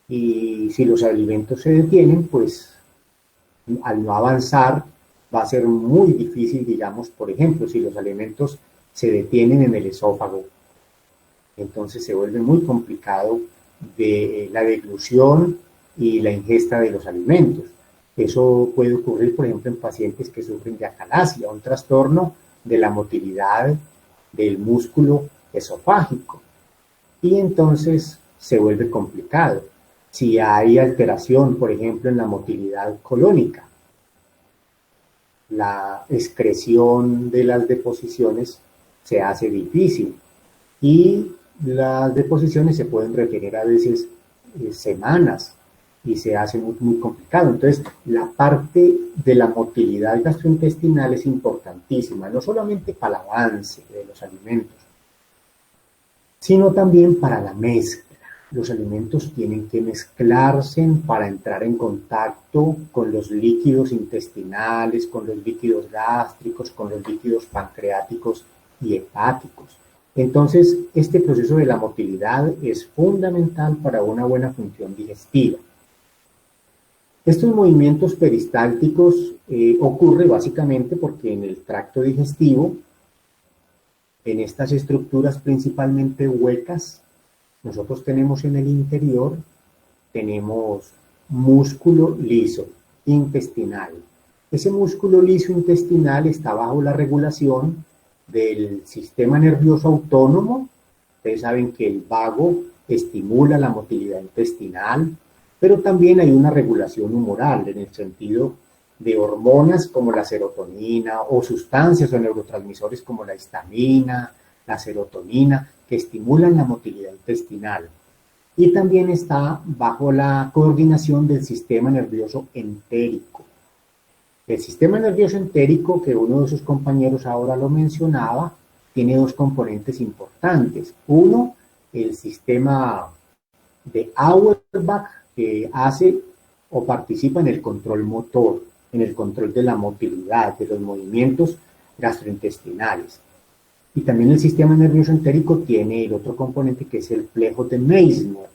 Y si los alimentos se detienen, pues al no avanzar va a ser muy difícil, digamos, por ejemplo, si los alimentos se detienen en el esófago, entonces se vuelve muy complicado de la deglución y la ingesta de los alimentos. Eso puede ocurrir, por ejemplo, en pacientes que sufren de acalasia, un trastorno de la motilidad del músculo esofágico. Y entonces se vuelve complicado. Si hay alteración, por ejemplo, en la motilidad colónica, la excreción de las deposiciones se hace difícil, y las deposiciones se pueden retener a veces semanas, y se hace muy, muy complicado. Entonces, la parte de la motilidad gastrointestinal es importantísima, no solamente para el avance de los alimentos, sino también para la mezcla. Los alimentos tienen que mezclarse para entrar en contacto con los líquidos intestinales, con los líquidos gástricos, con los líquidos pancreáticos y hepáticos. Entonces, este proceso de la motilidad es fundamental para una buena función digestiva. Estos movimientos peristálticos ocurren básicamente porque en el tracto digestivo, en estas estructuras principalmente huecas, nosotros tenemos en el interior, tenemos músculo liso intestinal. Ese músculo liso intestinal está bajo la regulación del sistema nervioso autónomo. Ustedes saben que el vago estimula la motilidad intestinal, pero también hay una regulación humoral en el sentido de hormonas como la serotonina, o sustancias o neurotransmisores como la histamina, la serotonina, que estimulan la motilidad intestinal. Y también está bajo la coordinación del sistema nervioso entérico. El sistema nervioso entérico, que uno de sus compañeros ahora lo mencionaba, tiene dos componentes importantes. Uno, el sistema de Auerbach, que hace o participa en el control motor, en el control de la motilidad, de los movimientos gastrointestinales. Y también el sistema nervioso entérico tiene el otro componente, que es el plejo de Meissner,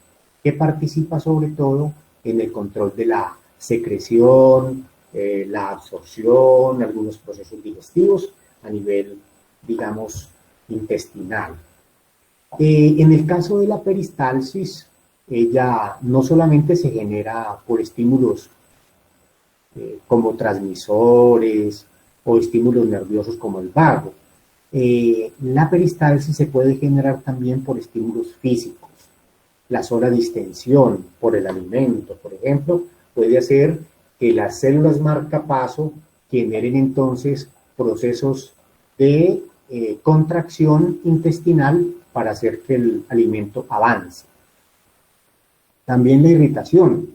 que participa sobre todo en el control de la secreción, la absorción, algunos procesos digestivos a nivel, digamos, intestinal. En el caso de la peristalsis, ella no solamente se genera por estímulos como transmisores o estímulos nerviosos como el vago. La peristalsis se puede generar también por estímulos físicos. La sola distensión por el alimento, por ejemplo, puede hacer que las células marcapaso generen entonces procesos de contracción intestinal para hacer que el alimento avance. También la irritación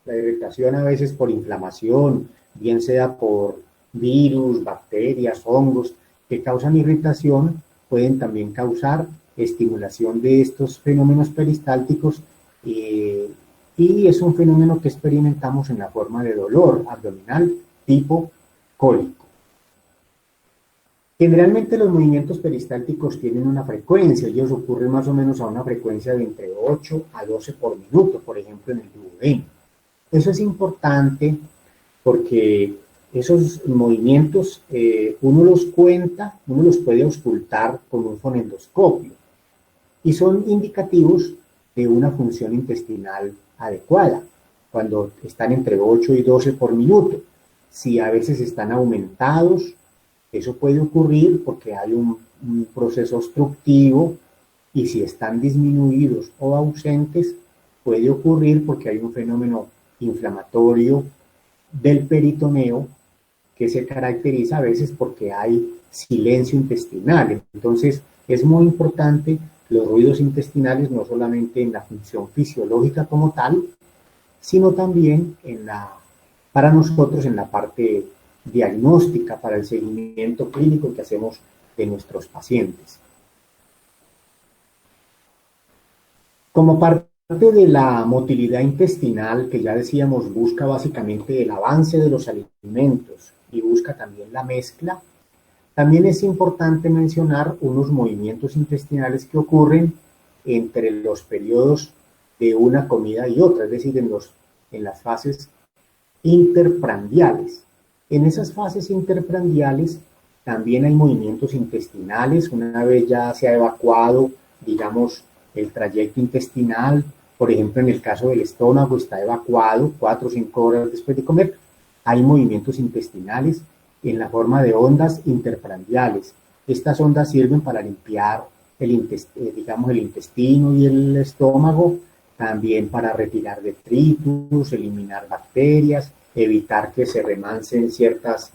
a veces por inflamación, bien sea por virus, bacterias, hongos, que causan irritación, pueden también causar estimulación de estos fenómenos peristálticos, y es un fenómeno que experimentamos en la forma de dolor abdominal tipo cólico. Generalmente los movimientos peristálticos tienen una frecuencia, ellos ocurren más o menos a una frecuencia de entre 8 a 12 por minuto, por ejemplo en el duodeno. Eso es importante porque esos movimientos uno los cuenta, uno los puede auscultar con un fonendoscopio, y son indicativos de una función intestinal adecuada. cuando están entre 8 y 12 por minuto. Si a veces están aumentados, eso puede ocurrir porque hay un proceso obstructivo, y si están disminuidos o ausentes, puede ocurrir porque hay un fenómeno inflamatorio del peritoneo que se caracteriza a veces porque hay silencio intestinal. Entonces, es muy importante los ruidos intestinales, no solamente en la función fisiológica como tal, sino también para nosotros en la parte diagnóstica, para el seguimiento clínico que hacemos de nuestros pacientes. Como parte de la motilidad intestinal, que ya decíamos, busca básicamente el avance de los alimentos y busca también la mezcla, también es importante mencionar unos movimientos intestinales que ocurren entre los periodos de una comida y otra, es decir, en las fases interprandiales. En esas fases interprandiales también hay movimientos intestinales, una vez ya se ha evacuado, digamos, el trayecto intestinal. Por ejemplo, en el caso del estómago está evacuado 4 o 5 horas después de comer. Hay movimientos intestinales en la forma de ondas interprandiales. Estas ondas sirven para limpiar el intestino y el estómago, también para retirar detritus, eliminar bacterias, evitar que se remancen ciertas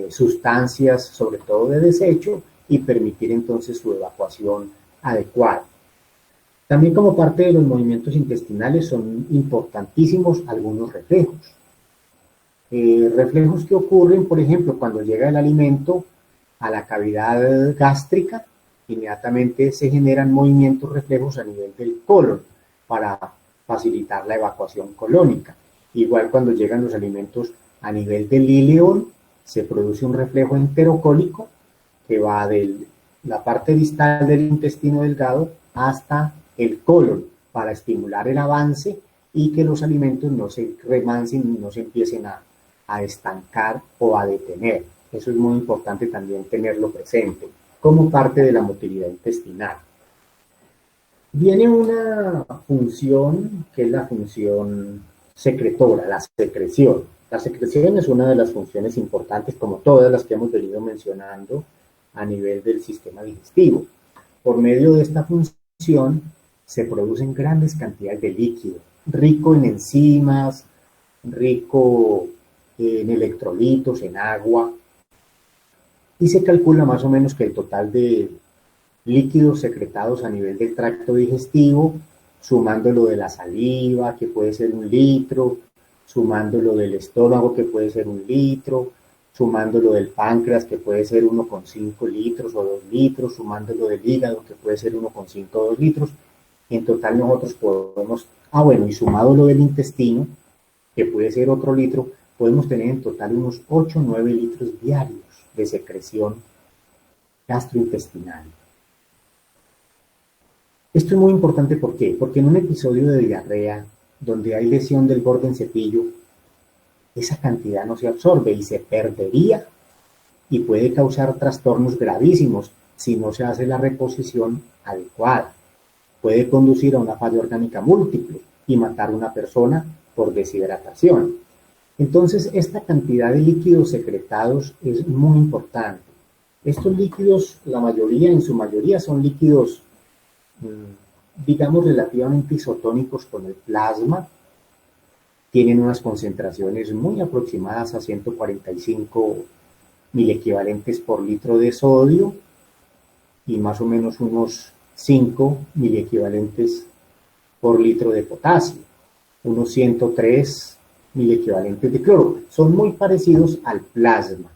sustancias, sobre todo de desecho, y permitir entonces su evacuación adecuada. También como parte de los movimientos intestinales son importantísimos algunos reflejos. Reflejos que ocurren, por ejemplo, cuando llega el alimento a la cavidad gástrica, inmediatamente se generan movimientos reflejos a nivel del colon para facilitar la evacuación colónica. Igual cuando llegan los alimentos a nivel del ileón, se produce un reflejo enterocólico que va de la parte distal del intestino delgado hasta el colon para estimular el avance y que los alimentos no se remancen y no se empiecen a estancar o a detener. Eso es muy importante también tenerlo presente como parte de la motilidad intestinal. Viene una función que es la función secretora, la secreción. La secreción es una de las funciones importantes, como todas las que hemos venido mencionando, a nivel del sistema digestivo. Por medio de esta función se producen grandes cantidades de líquido, rico en enzimas, rico en electrolitos, en agua, y se calcula más o menos que el total de líquidos secretados a nivel del tracto digestivo, sumándolo de la saliva, que puede ser 1 litro, sumándolo del estómago, que puede ser 1 litro, sumándolo del páncreas, que puede ser 1,5 litros o 2 litros, sumándolo del hígado, que puede ser 1,5 o 2 litros. En total nosotros podemos, y sumado lo del intestino, que puede ser otro litro, podemos tener en total unos 8 o 9 litros diarios de secreción gastrointestinal. Esto es muy importante, ¿por qué? Porque en un episodio de diarrea, donde hay lesión del borde en cepillo, esa cantidad no se absorbe y se perdería y puede causar trastornos gravísimos si no se hace la reposición adecuada. Puede conducir a una falla orgánica múltiple y matar a una persona por deshidratación. Entonces, esta cantidad de líquidos secretados es muy importante. Estos líquidos, en su mayoría son líquidos, digamos, relativamente isotónicos con el plasma. Tienen unas concentraciones muy aproximadas a 145 miliequivalentes por litro de sodio y más o menos unos 5 miliequivalentes por litro de potasio, unos 103 miliequivalentes de cloro. Son muy parecidos al plasma.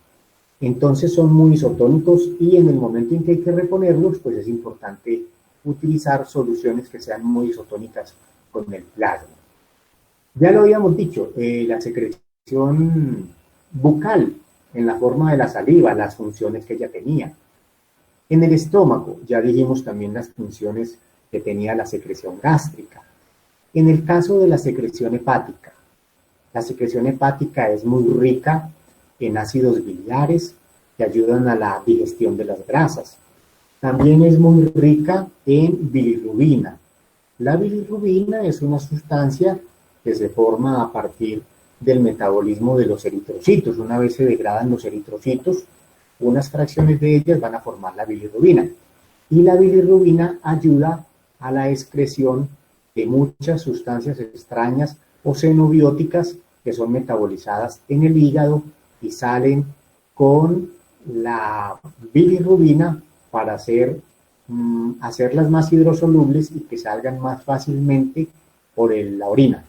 Entonces son muy isotónicos y en el momento en que hay que reponerlos, pues es importante utilizar soluciones que sean muy isotónicas con el plasma. Ya lo habíamos dicho, la secreción bucal en la forma de la saliva, las funciones que ella tenía. En el estómago, ya dijimos también las funciones que tenía la secreción gástrica. En el caso de la secreción hepática es muy rica en ácidos biliares que ayudan a la digestión de las grasas. También es muy rica en bilirrubina. La bilirrubina es una sustancia que se forma a partir del metabolismo de los eritrocitos. Una vez se degradan los eritrocitos, unas fracciones de ellas van a formar la bilirrubina. Y la bilirrubina ayuda a la excreción de muchas sustancias extrañas o xenobióticas que son metabolizadas en el hígado y salen con la bilirrubina para hacerlas más hidrosolubles y que salgan más fácilmente por la orina.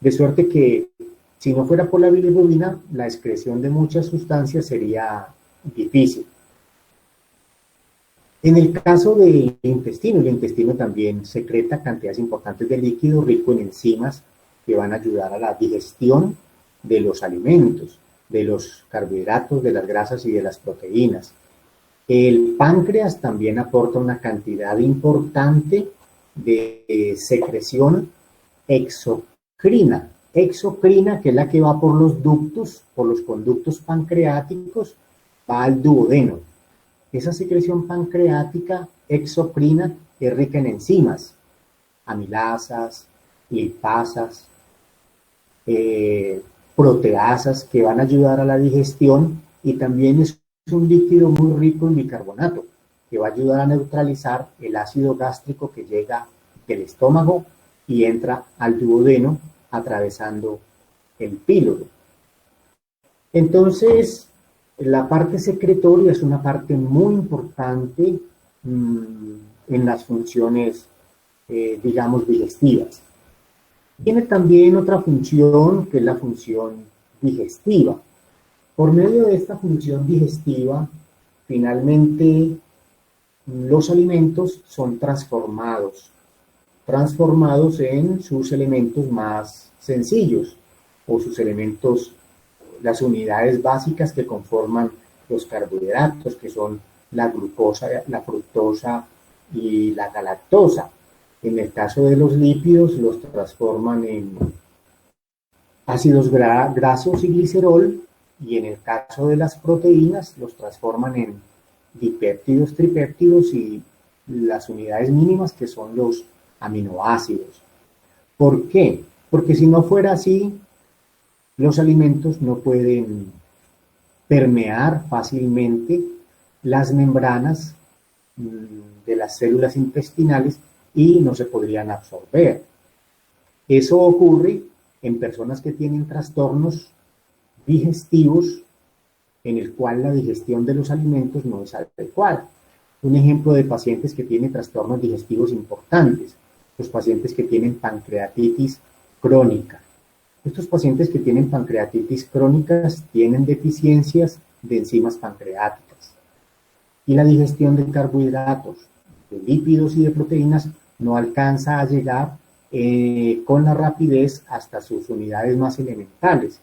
De suerte que si no fuera por la bilirrubina, la excreción de muchas sustancias sería difícil. En el caso del intestino, el intestino también secreta cantidades importantes de líquido rico en enzimas que van a ayudar a la digestión de los alimentos, de los carbohidratos, de las grasas y de las proteínas. El páncreas también aporta una cantidad importante de secreción exocrina. Exocrina, que es la que va por los ductos, por los conductos pancreáticos, va al duodeno. Esa secreción pancreática exocrina es rica en enzimas, amilasas, lipasas, proteasas que van a ayudar a la digestión, y también es un líquido muy rico en bicarbonato que va a ayudar a neutralizar el ácido gástrico que llega del estómago y entra al duodeno atravesando el píloro. Entonces, la parte secretoria es una parte muy importante en las funciones, digamos, digestivas. Tiene también otra función, que es la función digestiva. Por medio de esta función digestiva, finalmente, los alimentos son transformados en sus elementos más sencillos, o sus elementos, las unidades básicas que conforman los carbohidratos, que son la glucosa, la fructosa y la galactosa. En el caso de los lípidos, los transforman en ácidos grasos y glicerol, y en el caso de las proteínas, los transforman en dipéptidos, tripéptidos y las unidades mínimas, que son los aminoácidos. ¿Por qué? Porque si no fuera así, los alimentos no pueden permear fácilmente las membranas de las células intestinales y no se podrían absorber. Eso ocurre en personas que tienen trastornos digestivos, en el cual la digestión de los alimentos no es adecuada. Un ejemplo de pacientes que tienen trastornos digestivos importantes: los pacientes que tienen pancreatitis crónica. Estos pacientes que tienen pancreatitis crónicas tienen deficiencias de enzimas pancreáticas, y la digestión de carbohidratos, de lípidos y de proteínas no alcanza a llegar con la rapidez hasta sus unidades más elementales,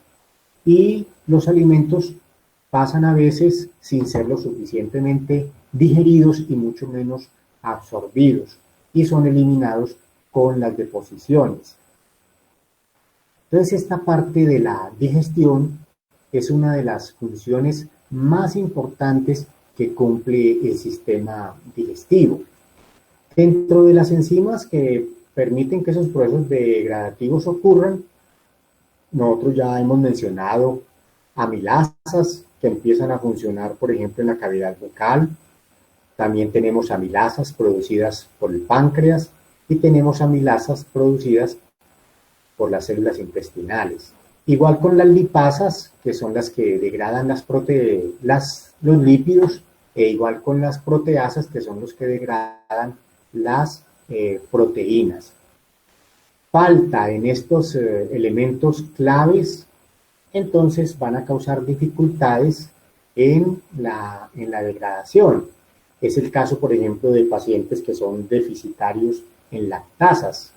y los alimentos pasan a veces sin ser lo suficientemente digeridos y mucho menos absorbidos, y son eliminados con las deposiciones. Entonces, esta parte de la digestión es una de las funciones más importantes que cumple el sistema digestivo. Dentro de las enzimas que permiten que esos procesos degradativos ocurran, nosotros ya hemos mencionado amilasas que empiezan a funcionar, por ejemplo, en la cavidad bucal. También tenemos amilasas producidas por el páncreas y tenemos amilasas producidas por las células intestinales. Igual con las lipasas, que son las que degradan los lípidos, e igual con las proteasas, que son los que degradan las proteínas. Falta en estos elementos claves, entonces van a causar dificultades en la degradación. Es el caso, por ejemplo, de pacientes que son deficitarios en lactasas.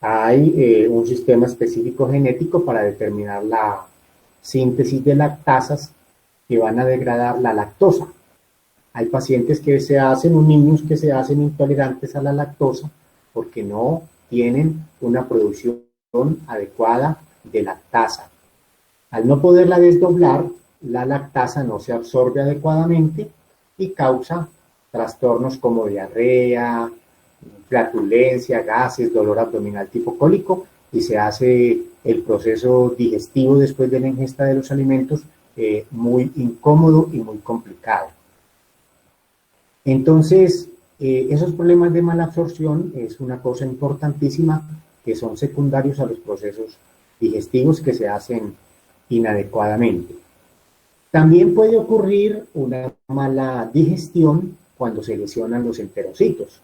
Hay un sistema específico genético para determinar la síntesis de lactasas que van a degradar la lactosa. Hay pacientes niños que se hacen intolerantes a la lactosa porque no tienen una producción adecuada de lactasa. Al no poderla desdoblar, la lactasa no se absorbe adecuadamente y causa trastornos como diarrea, flatulencia, gases, dolor abdominal tipo cólico, y se hace el proceso digestivo después de la ingesta de los alimentos muy incómodo y muy complicado. Entonces, esos problemas de mala absorción es una cosa importantísima, que son secundarios a los procesos digestivos que se hacen inadecuadamente. También puede ocurrir una mala digestión cuando se lesionan los enterocitos.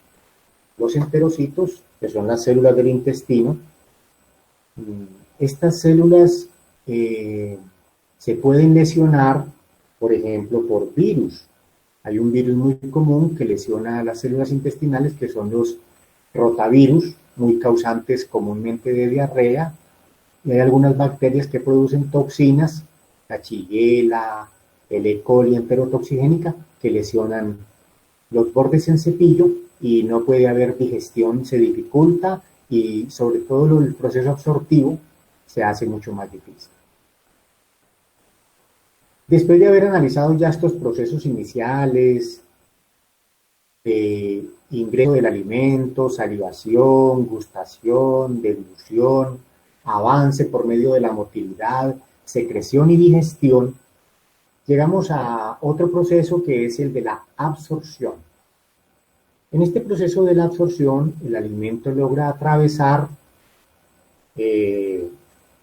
Los enterocitos, que son las células del intestino, estas células se pueden lesionar, por ejemplo, por virus. Hay un virus muy común que lesiona a las células intestinales, que son los rotavirus, muy causantes comúnmente de diarrea. Y hay algunas bacterias que producen toxinas, la Shigella, el E. coli enterotoxigénica, que lesionan los bordes en cepillo y no puede haber digestión, se dificulta y sobre todo el proceso absortivo se hace mucho más difícil. Después de haber analizado ya estos procesos iniciales, de ingreso del alimento, salivación, gustación, deglución, avance por medio de la motilidad, secreción y digestión, llegamos a otro proceso que es el de la absorción. En este proceso de la absorción, el alimento logra atravesar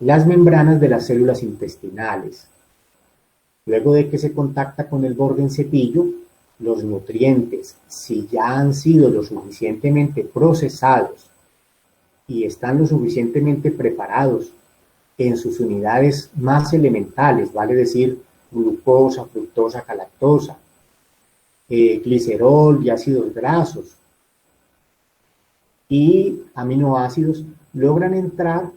las membranas de las células intestinales. Luego de que se contacta con el borde en cepillo, los nutrientes, si ya han sido lo suficientemente procesados y están lo suficientemente preparados en sus unidades más elementales, vale decir, glucosa, fructosa, galactosa, glicerol y ácidos grasos y aminoácidos, logran entrar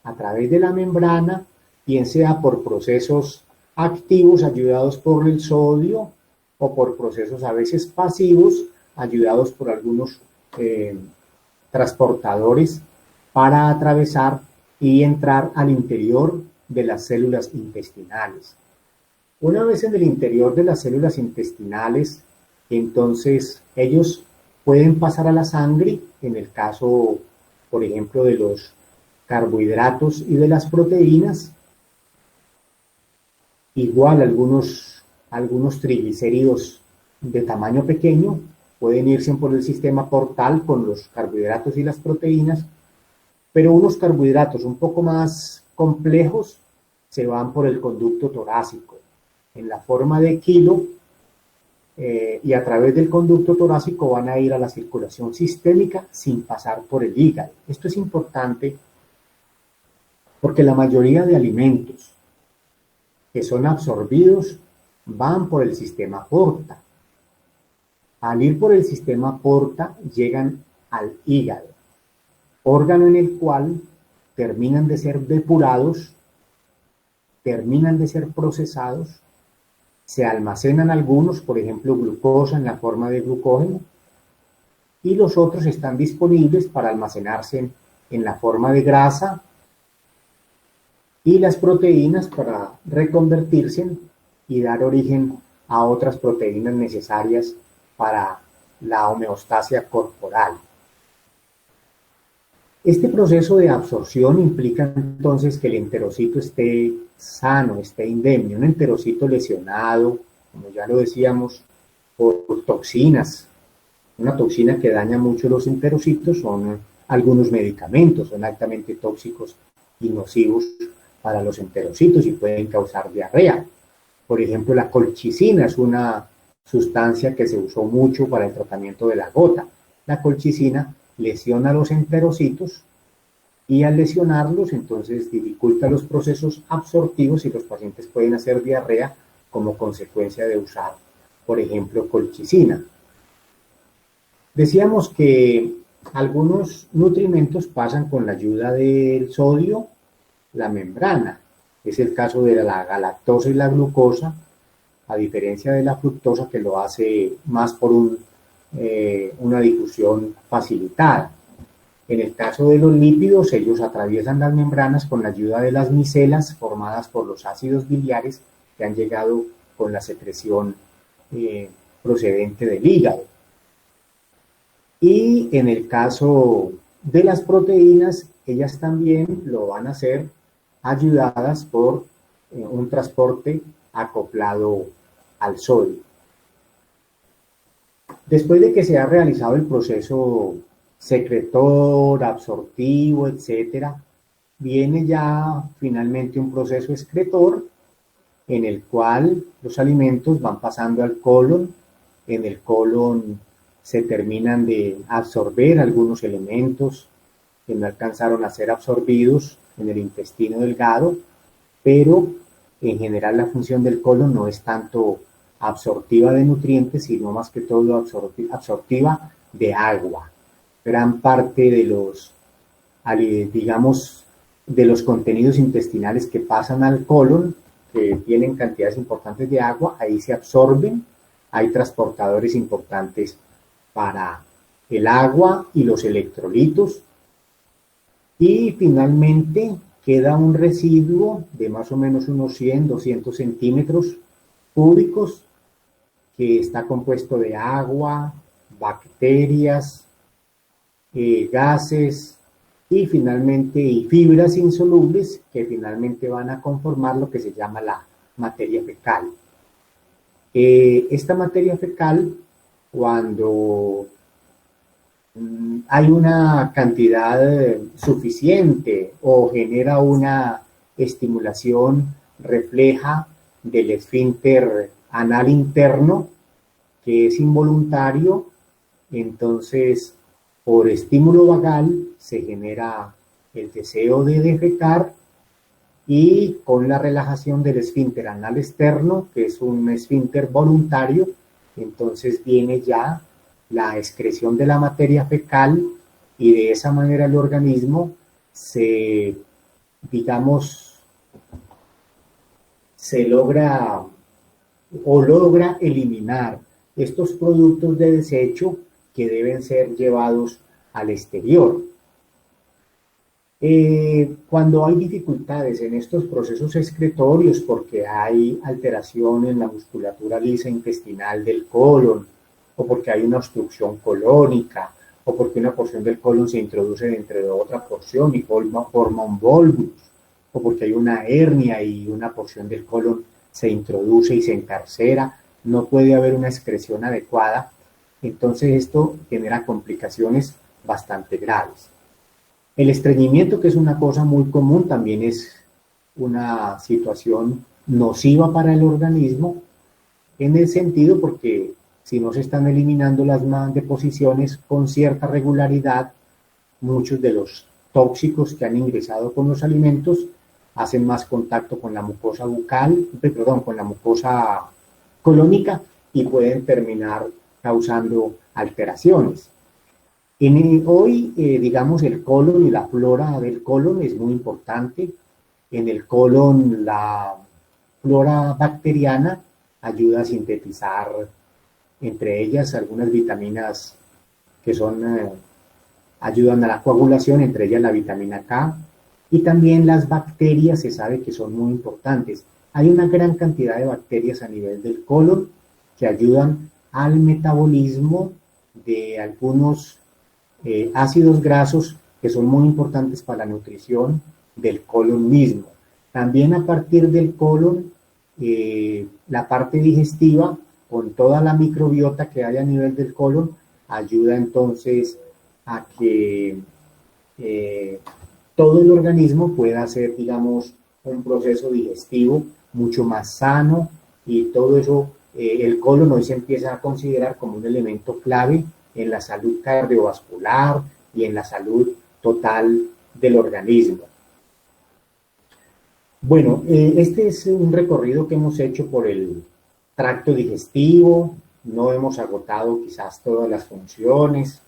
a través de la membrana, bien sea por procesos activos ayudados por el sodio o por procesos a veces pasivos ayudados por algunos transportadores para atravesar y entrar al interior de las células intestinales. Una vez en el interior de las células intestinales, entonces ellos pueden pasar a la sangre, en el caso, por ejemplo, de los carbohidratos y de las proteínas. Igual algunos triglicéridos de tamaño pequeño pueden irse por el sistema portal con los carbohidratos y las proteínas, pero unos carbohidratos un poco más complejos se van por el conducto torácico, en la forma de kilo, y a través del conducto torácico van a ir a la circulación sistémica sin pasar por el hígado. Esto es importante porque la mayoría de alimentos que son absorbidos van por el sistema porta. Al ir por el sistema porta llegan al hígado, órgano en el cual terminan de ser depurados, terminan de ser procesados, se almacenan algunos, por ejemplo, glucosa en la forma de glucógeno, y los otros están disponibles para almacenarse en la forma de grasa, y las proteínas para reconvertirse y dar origen a otras proteínas necesarias para la homeostasia corporal. Este proceso de absorción implica entonces que el enterocito esté sano, esté indemne. Un enterocito lesionado, como ya lo decíamos, por toxinas. Una toxina que daña mucho los enterocitos son algunos medicamentos, son altamente tóxicos y nocivos para los enterocitos y pueden causar diarrea. Por ejemplo, la colchicina es una sustancia que se usó mucho para el tratamiento de la gota. La colchicina lesiona los enterocitos y al lesionarlos, entonces dificulta los procesos absortivos y los pacientes pueden hacer diarrea como consecuencia de usar, por ejemplo, colchicina. Decíamos que algunos nutrimentos pasan con la ayuda del sodio, la membrana. Es el caso de la galactosa y la glucosa, a diferencia de la fructosa que lo hace más por una difusión facilitada. En el caso de los lípidos, ellos atraviesan las membranas con la ayuda de las micelas formadas por los ácidos biliares que han llegado con la secreción procedente del hígado. Y en el caso de las proteínas, ellas también lo van a hacer ayudadas por un transporte acoplado al sodio. Después de que se ha realizado el proceso secretor, absortivo, etcétera, viene ya finalmente un proceso excretor en el cual los alimentos van pasando al colon. En el colon se terminan de absorber algunos elementos que no alcanzaron a ser absorbidos en el intestino delgado, pero en general la función del colon no es tanto absortiva de nutrientes, sino más que todo absortiva de agua. Gran parte de los, digamos, de los contenidos intestinales que pasan al colon, que tienen cantidades importantes de agua, ahí se absorben. Hay transportadores importantes para el agua y los electrolitos. Y finalmente queda un residuo de más o menos unos 100, 200 centímetros cúbicos que está compuesto de agua, bacterias, gases y finalmente fibras insolubles que finalmente van a conformar lo que se llama la materia fecal. Esta materia fecal, cuando hay una cantidad suficiente o genera una estimulación, refleja del esfínter anal interno, que es involuntario, entonces por estímulo vagal se genera el deseo de defecar y con la relajación del esfínter anal externo, que es un esfínter voluntario, entonces viene ya la excreción de la materia fecal y de esa manera el organismo se, digamos, se logra eliminar estos productos de desecho que deben ser llevados al exterior. Cuando hay dificultades en estos procesos excretorios porque hay alteración en la musculatura lisa intestinal del colon, o porque hay una obstrucción colónica, o porque una porción del colon se introduce dentro de otra porción y forma un volvulus, o porque hay una hernia y una porción del colon se introduce y se encarcera, no puede haber una excreción adecuada, entonces esto genera complicaciones bastante graves. El estreñimiento, que es una cosa muy común, también es una situación nociva para el organismo, en el sentido porque si no se están eliminando las deposiciones con cierta regularidad, muchos de los tóxicos que han ingresado con los alimentos hacen más contacto con la mucosa bucal, con la mucosa colónica y pueden terminar causando alteraciones. Hoy, digamos, el colon y la flora del colon es muy importante. En el colon, la flora bacteriana ayuda a sintetizar, entre ellas, algunas vitaminas que ayudan a la coagulación, entre ellas la vitamina K, y también las bacterias se sabe que son muy importantes. Hay una gran cantidad de bacterias a nivel del colon que ayudan al metabolismo de algunos ácidos grasos que son muy importantes para la nutrición del colon mismo. También a partir del colon, la parte digestiva, con toda la microbiota que hay a nivel del colon, ayuda entonces a que todo el organismo pueda hacer, digamos, un proceso digestivo mucho más sano y todo eso, el colon hoy se empieza a considerar como un elemento clave en la salud cardiovascular y en la salud total del organismo. Bueno, este es un recorrido que hemos hecho por el tracto digestivo, no hemos agotado quizás todas las funciones.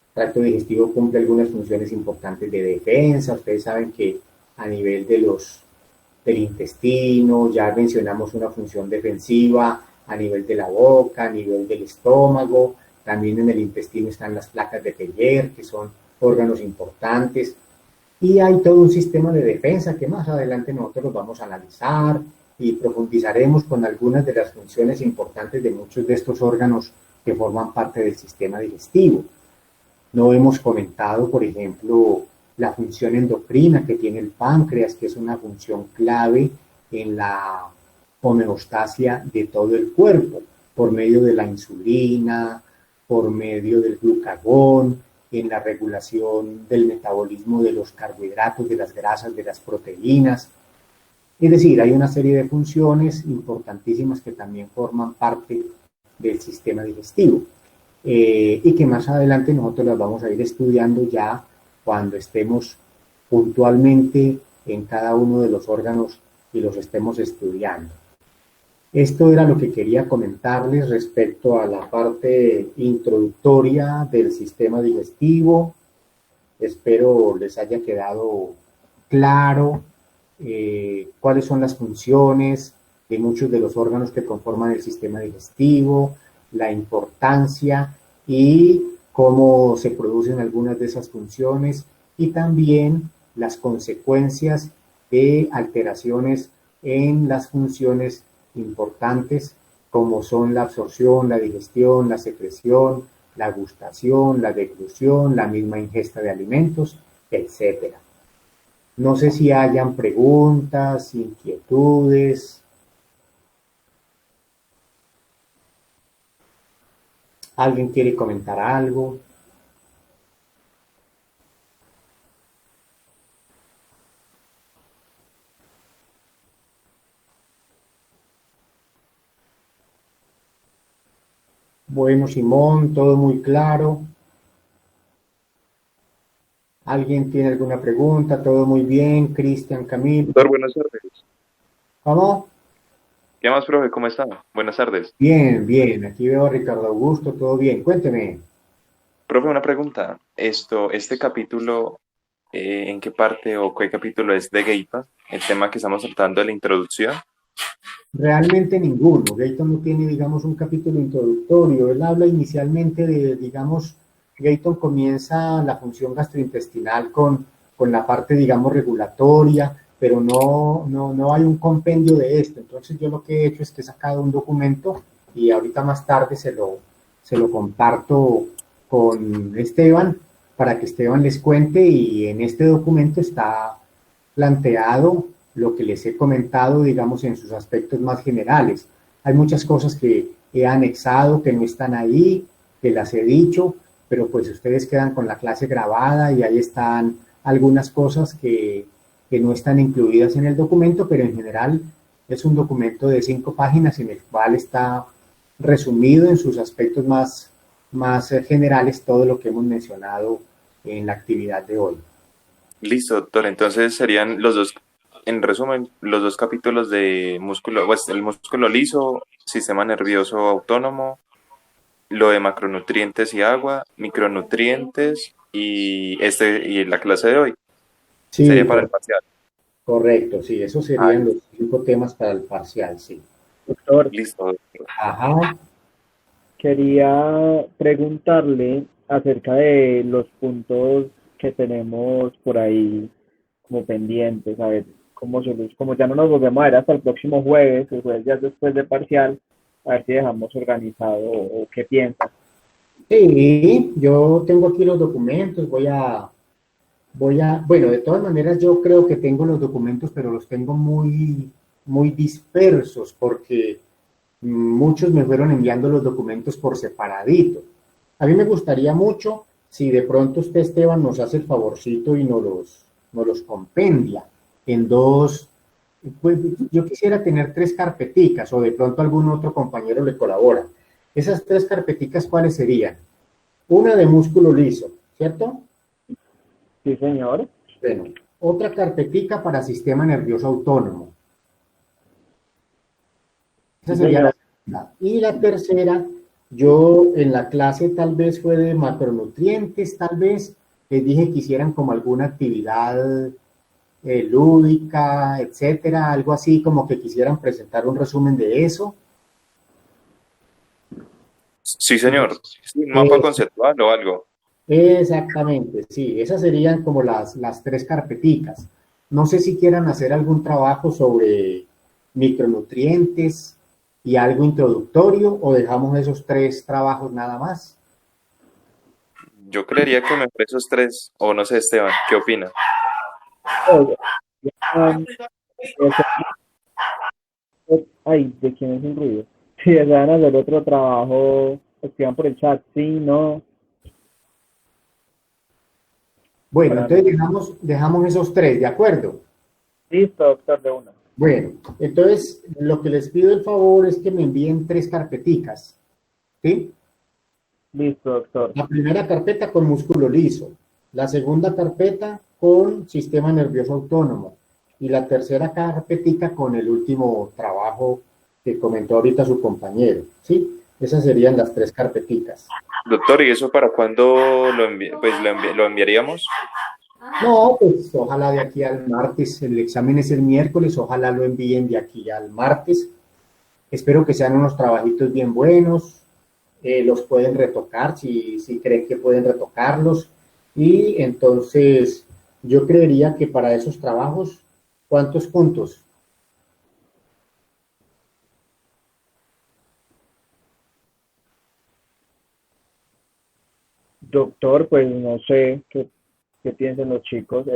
El tracto digestivo cumple algunas funciones importantes de defensa. Ustedes saben que a nivel del intestino, ya mencionamos una función defensiva a nivel de la boca, a nivel del estómago, también en el intestino están las placas de Peyer, que son órganos importantes, y hay todo un sistema de defensa que más adelante nosotros los vamos a analizar y profundizaremos con algunas de las funciones importantes de muchos de estos órganos que forman parte del sistema digestivo. No hemos comentado, por ejemplo, la función endocrina que tiene el páncreas, que es una función clave en la homeostasia de todo el cuerpo, por medio de la insulina, por medio del glucagón, en la regulación del metabolismo de los carbohidratos, de las grasas, de las proteínas. Es decir, hay una serie de funciones importantísimas que también forman parte del sistema digestivo y que más adelante nosotros las vamos a ir estudiando ya cuando estemos puntualmente en cada uno de los órganos y los estemos estudiando. Esto era lo que quería comentarles respecto a la parte introductoria del sistema digestivo. Espero les haya quedado claro cuáles son las funciones de muchos de los órganos que conforman el sistema digestivo, la importancia y cómo se producen algunas de esas funciones y también las consecuencias de alteraciones en las funciones importantes como son la absorción, la digestión, la secreción, la gustación, la deglución, la misma ingesta de alimentos, etcétera. No sé si hayan preguntas, inquietudes. ¿Alguien quiere comentar algo? Bueno, Simón, todo muy claro. ¿Alguien tiene alguna pregunta? Todo muy bien. Cristian, Camilo. Doctor, buenas tardes. ¿Cómo? ¿Qué más, profe? ¿Cómo está? Buenas tardes. Bien, bien. Aquí veo a Ricardo Augusto, todo bien. Cuénteme. Profe, una pregunta. Este capítulo, ¿en qué parte o qué capítulo es de GAPA? El tema que estamos tratando de la introducción. Realmente ninguno. Gayton no tiene, digamos, un capítulo introductorio. Él habla inicialmente de, digamos, Gayton comienza la función gastrointestinal con la parte, digamos, regulatoria, pero no hay un compendio de esto. Entonces yo lo que he hecho es que he sacado un documento y ahorita más tarde se lo comparto con Esteban para que Esteban les cuente, y en este documento está planteado lo que les he comentado, digamos, en sus aspectos más generales. Hay muchas cosas que he anexado, que no están ahí, que las he dicho, pero pues ustedes quedan con la clase grabada y ahí están algunas cosas que no están incluidas en el documento, pero en general es un documento de 5 páginas en el cual está resumido en sus aspectos más generales todo lo que hemos mencionado en la actividad de hoy. Listo, doctor. Entonces serían los dos, en resumen, los dos capítulos de músculo, pues el músculo liso, sistema nervioso autónomo, lo de macronutrientes y agua, micronutrientes y la clase de hoy. Sí, Sería para el parcial. correcto, sí, esos serían los 5 temas para el parcial, sí. Doctor, Listo, doctor. Ajá. quería preguntarle acerca de los puntos que tenemos por ahí como pendientes, a ver como ya no nos volvemos a ver hasta el próximo jueves, el jueves ya es después de parcial, a ver si dejamos organizado o qué piensas. Sí, yo tengo aquí los documentos, bueno, de todas maneras yo creo que tengo los documentos, pero los tengo muy dispersos porque muchos me fueron enviando los documentos por separadito. A mí me gustaría mucho si de pronto usted, Esteban, nos hace el favorcito y nos los compendia en 2. Pues yo quisiera tener 3 carpeticas, o de pronto algún otro compañero le colabora. Esas 3 carpeticas, ¿cuáles serían? Una de músculo liso, ¿cierto? Sí, señor. Bueno, otra carpetica para sistema nervioso autónomo. Esa sería la segunda. Y la tercera, yo en la clase tal vez fue de macronutrientes, tal vez les dije que hicieran como alguna actividad lúdica, etcétera, algo así como que quisieran presentar un resumen de eso. Sí, señor. Sí, un mapa conceptual o algo. Exactamente, sí, esas serían como las 3 carpeticas. No sé si quieran hacer algún trabajo sobre micronutrientes y algo introductorio, o dejamos esos 3 trabajos nada más? Yo creería que mejor esos tres, o no sé, Esteban, ¿qué opina? Oye, ya, ay, ¿de quién es el ruido? Si desean hacer otro trabajo, escriban por el chat, sí, no, Bueno, para no. entonces dejamos esos 3, ¿de acuerdo? Listo, doctor, de una. Bueno, entonces lo que les pido el favor es que me envíen 3 carpeticas, ¿sí? Listo, doctor. La primera carpeta con músculo liso, la segunda carpeta con sistema nervioso autónomo y la tercera carpetica con el último trabajo que comentó ahorita su compañero, ¿sí? Esas serían las 3 carpeticas. Doctor, ¿y eso para cuándo pues lo enviaríamos? No, pues ojalá de aquí al martes, el examen es el miércoles, ojalá lo envíen de aquí al martes. Espero que sean unos trabajitos bien buenos, los pueden retocar si creen que pueden retocarlos. Y entonces yo creería que para esos trabajos, ¿cuántos puntos? Doctor, pues no sé qué piensan los chicos.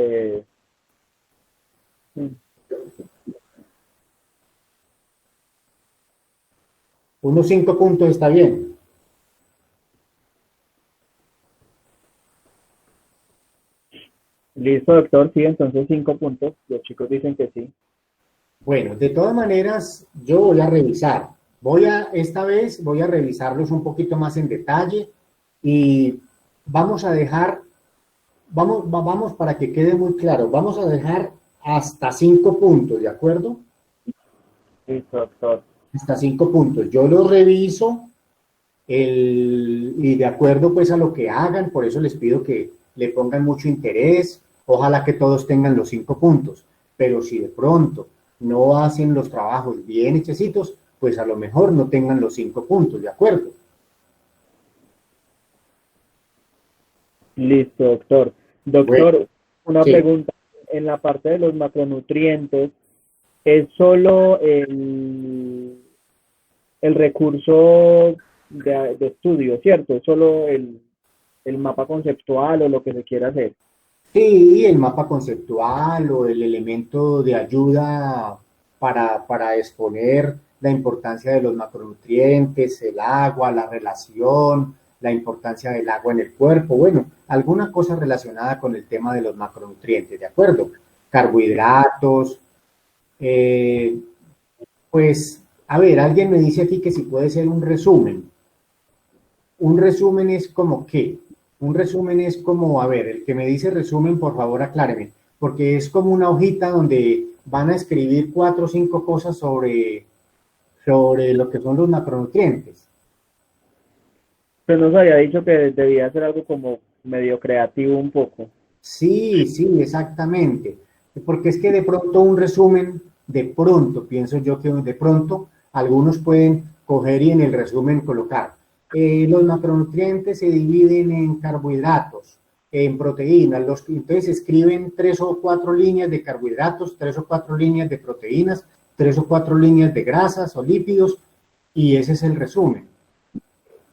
Mm, Unos 5 puntos está bien. Listo, doctor, sí, entonces 5 puntos. Los chicos dicen que sí. Bueno, de todas maneras, yo voy a revisar. Esta vez voy a revisarlos un poquito más en detalle y vamos a dejar, vamos para que quede muy claro, vamos a dejar hasta 5 puntos, ¿de acuerdo? Listo, doctor. Hasta 5 puntos. Yo los reviso y de acuerdo pues a lo que hagan, por eso les pido que le pongan mucho interés, ojalá que todos tengan los 5 puntos, pero si de pronto no hacen los trabajos bien hechecitos, pues a lo mejor no tengan los 5 puntos, ¿de acuerdo? Listo, doctor. Bueno, Doctor, una sí. pregunta. En la parte de los macronutrientes, ¿es solo el recurso de estudio, cierto? ¿Es solo el mapa conceptual o lo que se quiera hacer? Sí, el mapa conceptual o el elemento de ayuda para exponer la importancia de los macronutrientes, el agua, la relación, la importancia del agua en el cuerpo, bueno, alguna cosa relacionada con el tema de los macronutrientes, ¿de acuerdo? Carbohidratos, eh, pues, a ver, alguien me dice aquí que si puede ser un resumen. Un resumen es como qué. Un resumen es como, a ver, el que me dice resumen, por favor acláreme, porque es como una hojita donde van a escribir 4 o 5 cosas sobre lo que son los macronutrientes. Usted nos había dicho que debía ser algo como medio creativo un poco. Sí, sí, exactamente. Porque es que de pronto un resumen, de pronto, pienso yo que de pronto algunos pueden coger y en el resumen colocar. Los macronutrientes se dividen en carbohidratos, en proteínas. Entonces escriben 3 o 4 líneas de carbohidratos, 3 o 4 líneas de proteínas, 3 o 4 líneas de grasas o lípidos, y ese es el resumen.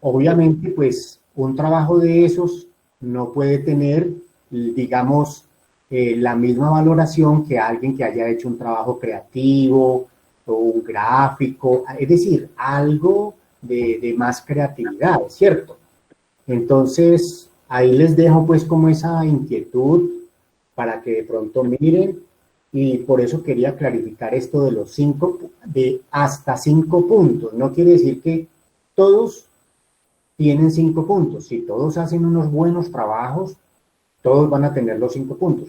Obviamente, pues un trabajo de esos no puede tener, digamos, la misma valoración que alguien que haya hecho un trabajo creativo o un gráfico, es decir, algo de más creatividad, ¿cierto? Entonces, ahí les dejo pues como esa inquietud para que de pronto miren y por eso quería clarificar esto de los 5, de hasta 5 puntos. No quiere decir que todos tienen 5 puntos. Si todos hacen unos buenos trabajos, todos van a tener los 5 puntos.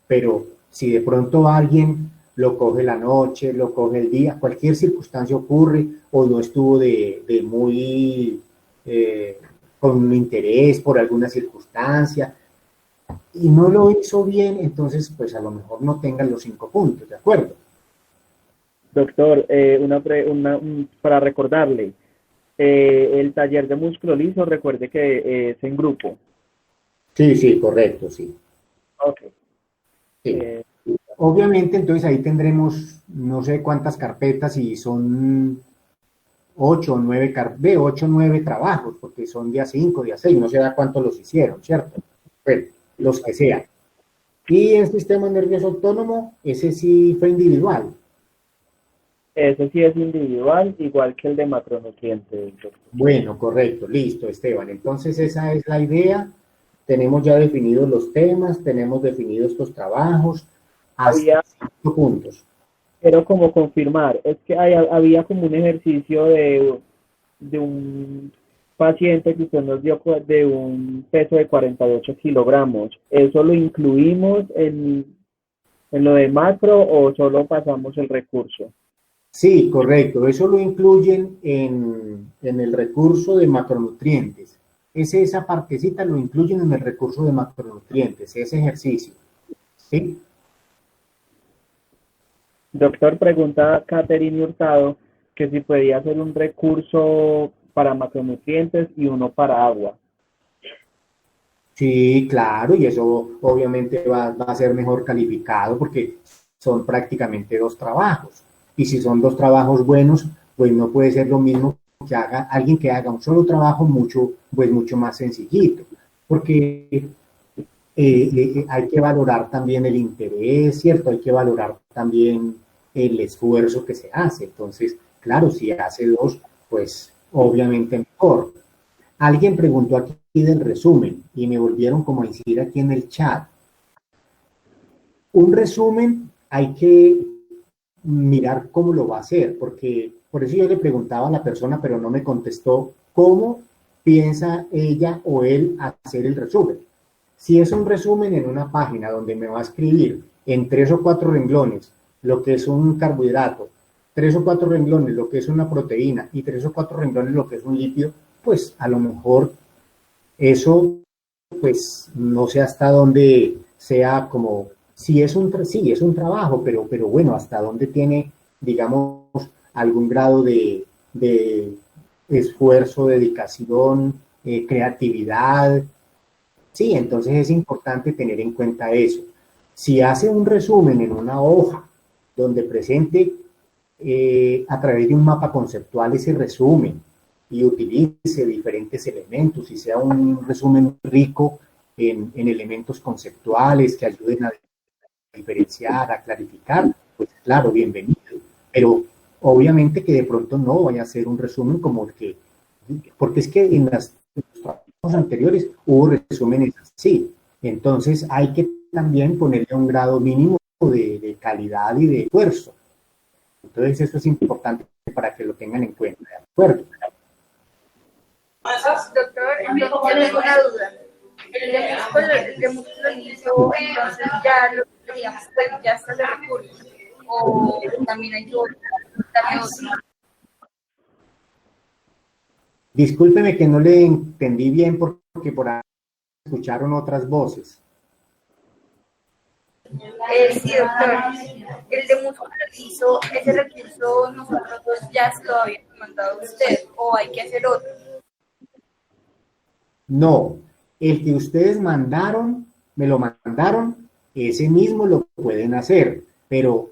Pero si de pronto alguien lo coge la noche, lo coge el día, cualquier circunstancia ocurre o no estuvo de muy eh, con un interés por alguna circunstancia y no lo hizo bien, entonces pues a lo mejor no tengan los 5 puntos, ¿de acuerdo? Doctor, para recordarle, el taller de músculo liso, recuerde que es en grupo. Sí, sí, correcto, sí. Ok. Sí. Eh, Obviamente, entonces ahí tendremos no sé cuántas carpetas y son 8 o 9, de 8 o 9 trabajos, porque son día 5, día 6, no sé a cuántos los hicieron, ¿cierto? Bueno, los que sean. Y el sistema nervioso autónomo, ese sí fue individual. Ese sí es individual, igual que el de macronutrientes. Bueno, correcto, listo, Esteban. Entonces esa es la idea. Tenemos ya definidos los temas, tenemos definidos estos trabajos hasta Había, 5 puntos. quiero como confirmar, es que había como un ejercicio de un paciente que usted nos dio de un peso de 48 kilogramos. ¿Eso lo incluimos en lo de macro o solo pasamos el recurso? Sí, correcto. Eso lo incluyen en el recurso de macronutrientes. Esa partecita lo incluyen en el recurso de macronutrientes, ese ejercicio. ¿Sí? Doctor, pregunta Catherine Hurtado que si podía hacer un recurso para macronutrientes y uno para agua. Sí, claro, y eso obviamente va a ser mejor calificado porque son prácticamente 2 trabajos. Y si son 2 trabajos buenos, pues no puede ser lo mismo que haga alguien que haga un solo trabajo mucho más sencillito. Porque hay que valorar también el interés, ¿cierto? Hay que valorar también el esfuerzo que se hace. Entonces, claro, si hace 2, pues obviamente mejor. Alguien preguntó aquí del resumen y me volvieron como a decir aquí en el chat. Un resumen hay que mirar cómo lo va a hacer, porque por eso yo le preguntaba a la persona, pero no me contestó cómo piensa ella o él hacer el resumen. Si es un resumen en una página donde me va a escribir en 3 o 4 renglones lo que es un carbohidrato, 3 o 4 renglones lo que es una proteína y 3 o 4 renglones lo que es un lípido, pues a lo mejor eso, pues no sé hasta dónde sea como, si es sí, es un trabajo, pero bueno, hasta dónde tiene, digamos, algún grado de esfuerzo, dedicación, creatividad. Sí, entonces es importante tener en cuenta eso. Si hace un resumen en una hoja donde presente a través de un mapa conceptual ese resumen y utilice diferentes elementos y sea un resumen rico en elementos conceptuales que ayuden a diferenciar, a clarificar, pues claro, bienvenido. Pero obviamente que de pronto no vaya a ser un resumen como el que, porque es que en los trabajos anteriores hubo resúmenes así. Entonces hay que también ponerle un grado mínimo de calidad y de esfuerzo. Entonces eso es importante para que lo tengan en cuenta, ¿de acuerdo? Doctor, yo tengo una duda. El de músculo liso, entonces ya lo digamos, pues ya está de recurso. O también hay que darle otro. Discúlpeme que no le entendí bien porque por ahí escucharon otras voces. Sí, doctor. El de músculo liso, ese recurso nosotros ya se lo habíamos mandado a usted o hay que hacer otro. No, el que ustedes mandaron, me lo mandaron, ese mismo lo pueden hacer, pero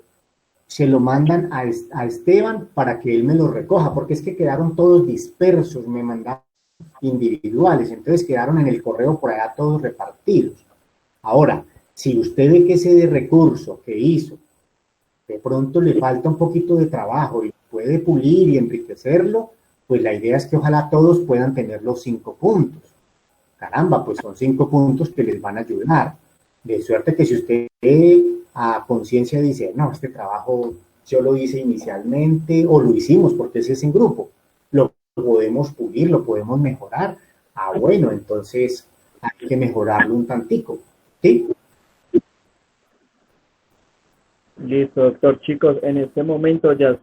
se lo mandan a Esteban para que él me lo recoja, porque es que quedaron todos dispersos, me mandaron individuales, entonces quedaron en el correo por allá todos repartidos. Ahora, si usted ve que ese recurso que hizo, de pronto le falta un poquito de trabajo y puede pulir y enriquecerlo, pues la idea es que ojalá todos puedan tener los 5 puntos. Caramba, pues son 5 puntos que les van a ayudar. De suerte que si usted a conciencia dice, no, este trabajo yo lo hice inicialmente o lo hicimos porque ese es en grupo, lo podemos pulir, lo podemos mejorar. Ah, bueno, entonces hay que mejorarlo un tantico, ¿sí? Listo, doctor. Chicos, en este momento ya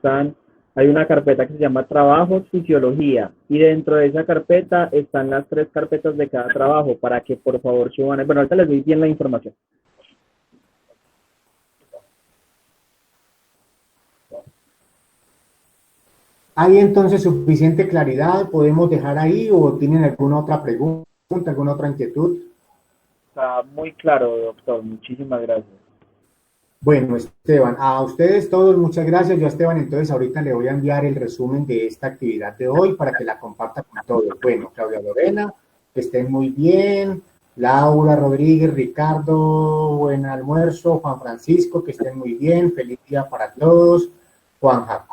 hay una carpeta que se llama Trabajos Fisiología y dentro de esa carpeta están las 3 carpetas de cada trabajo para que por favor suban. Bueno, ahorita les doy bien la información. ¿Hay entonces suficiente claridad? ¿Podemos dejar ahí o tienen alguna otra pregunta, alguna otra inquietud? Está muy claro, doctor. Muchísimas gracias. Bueno, Esteban, a ustedes todos muchas gracias. Yo a Esteban entonces ahorita le voy a enviar el resumen de esta actividad de hoy para que la comparta con todos. Bueno, Claudia Lorena, que estén muy bien. Laura Rodríguez, Ricardo, buen almuerzo. Juan Francisco, que estén muy bien. Feliz día para todos. Juan Jacob.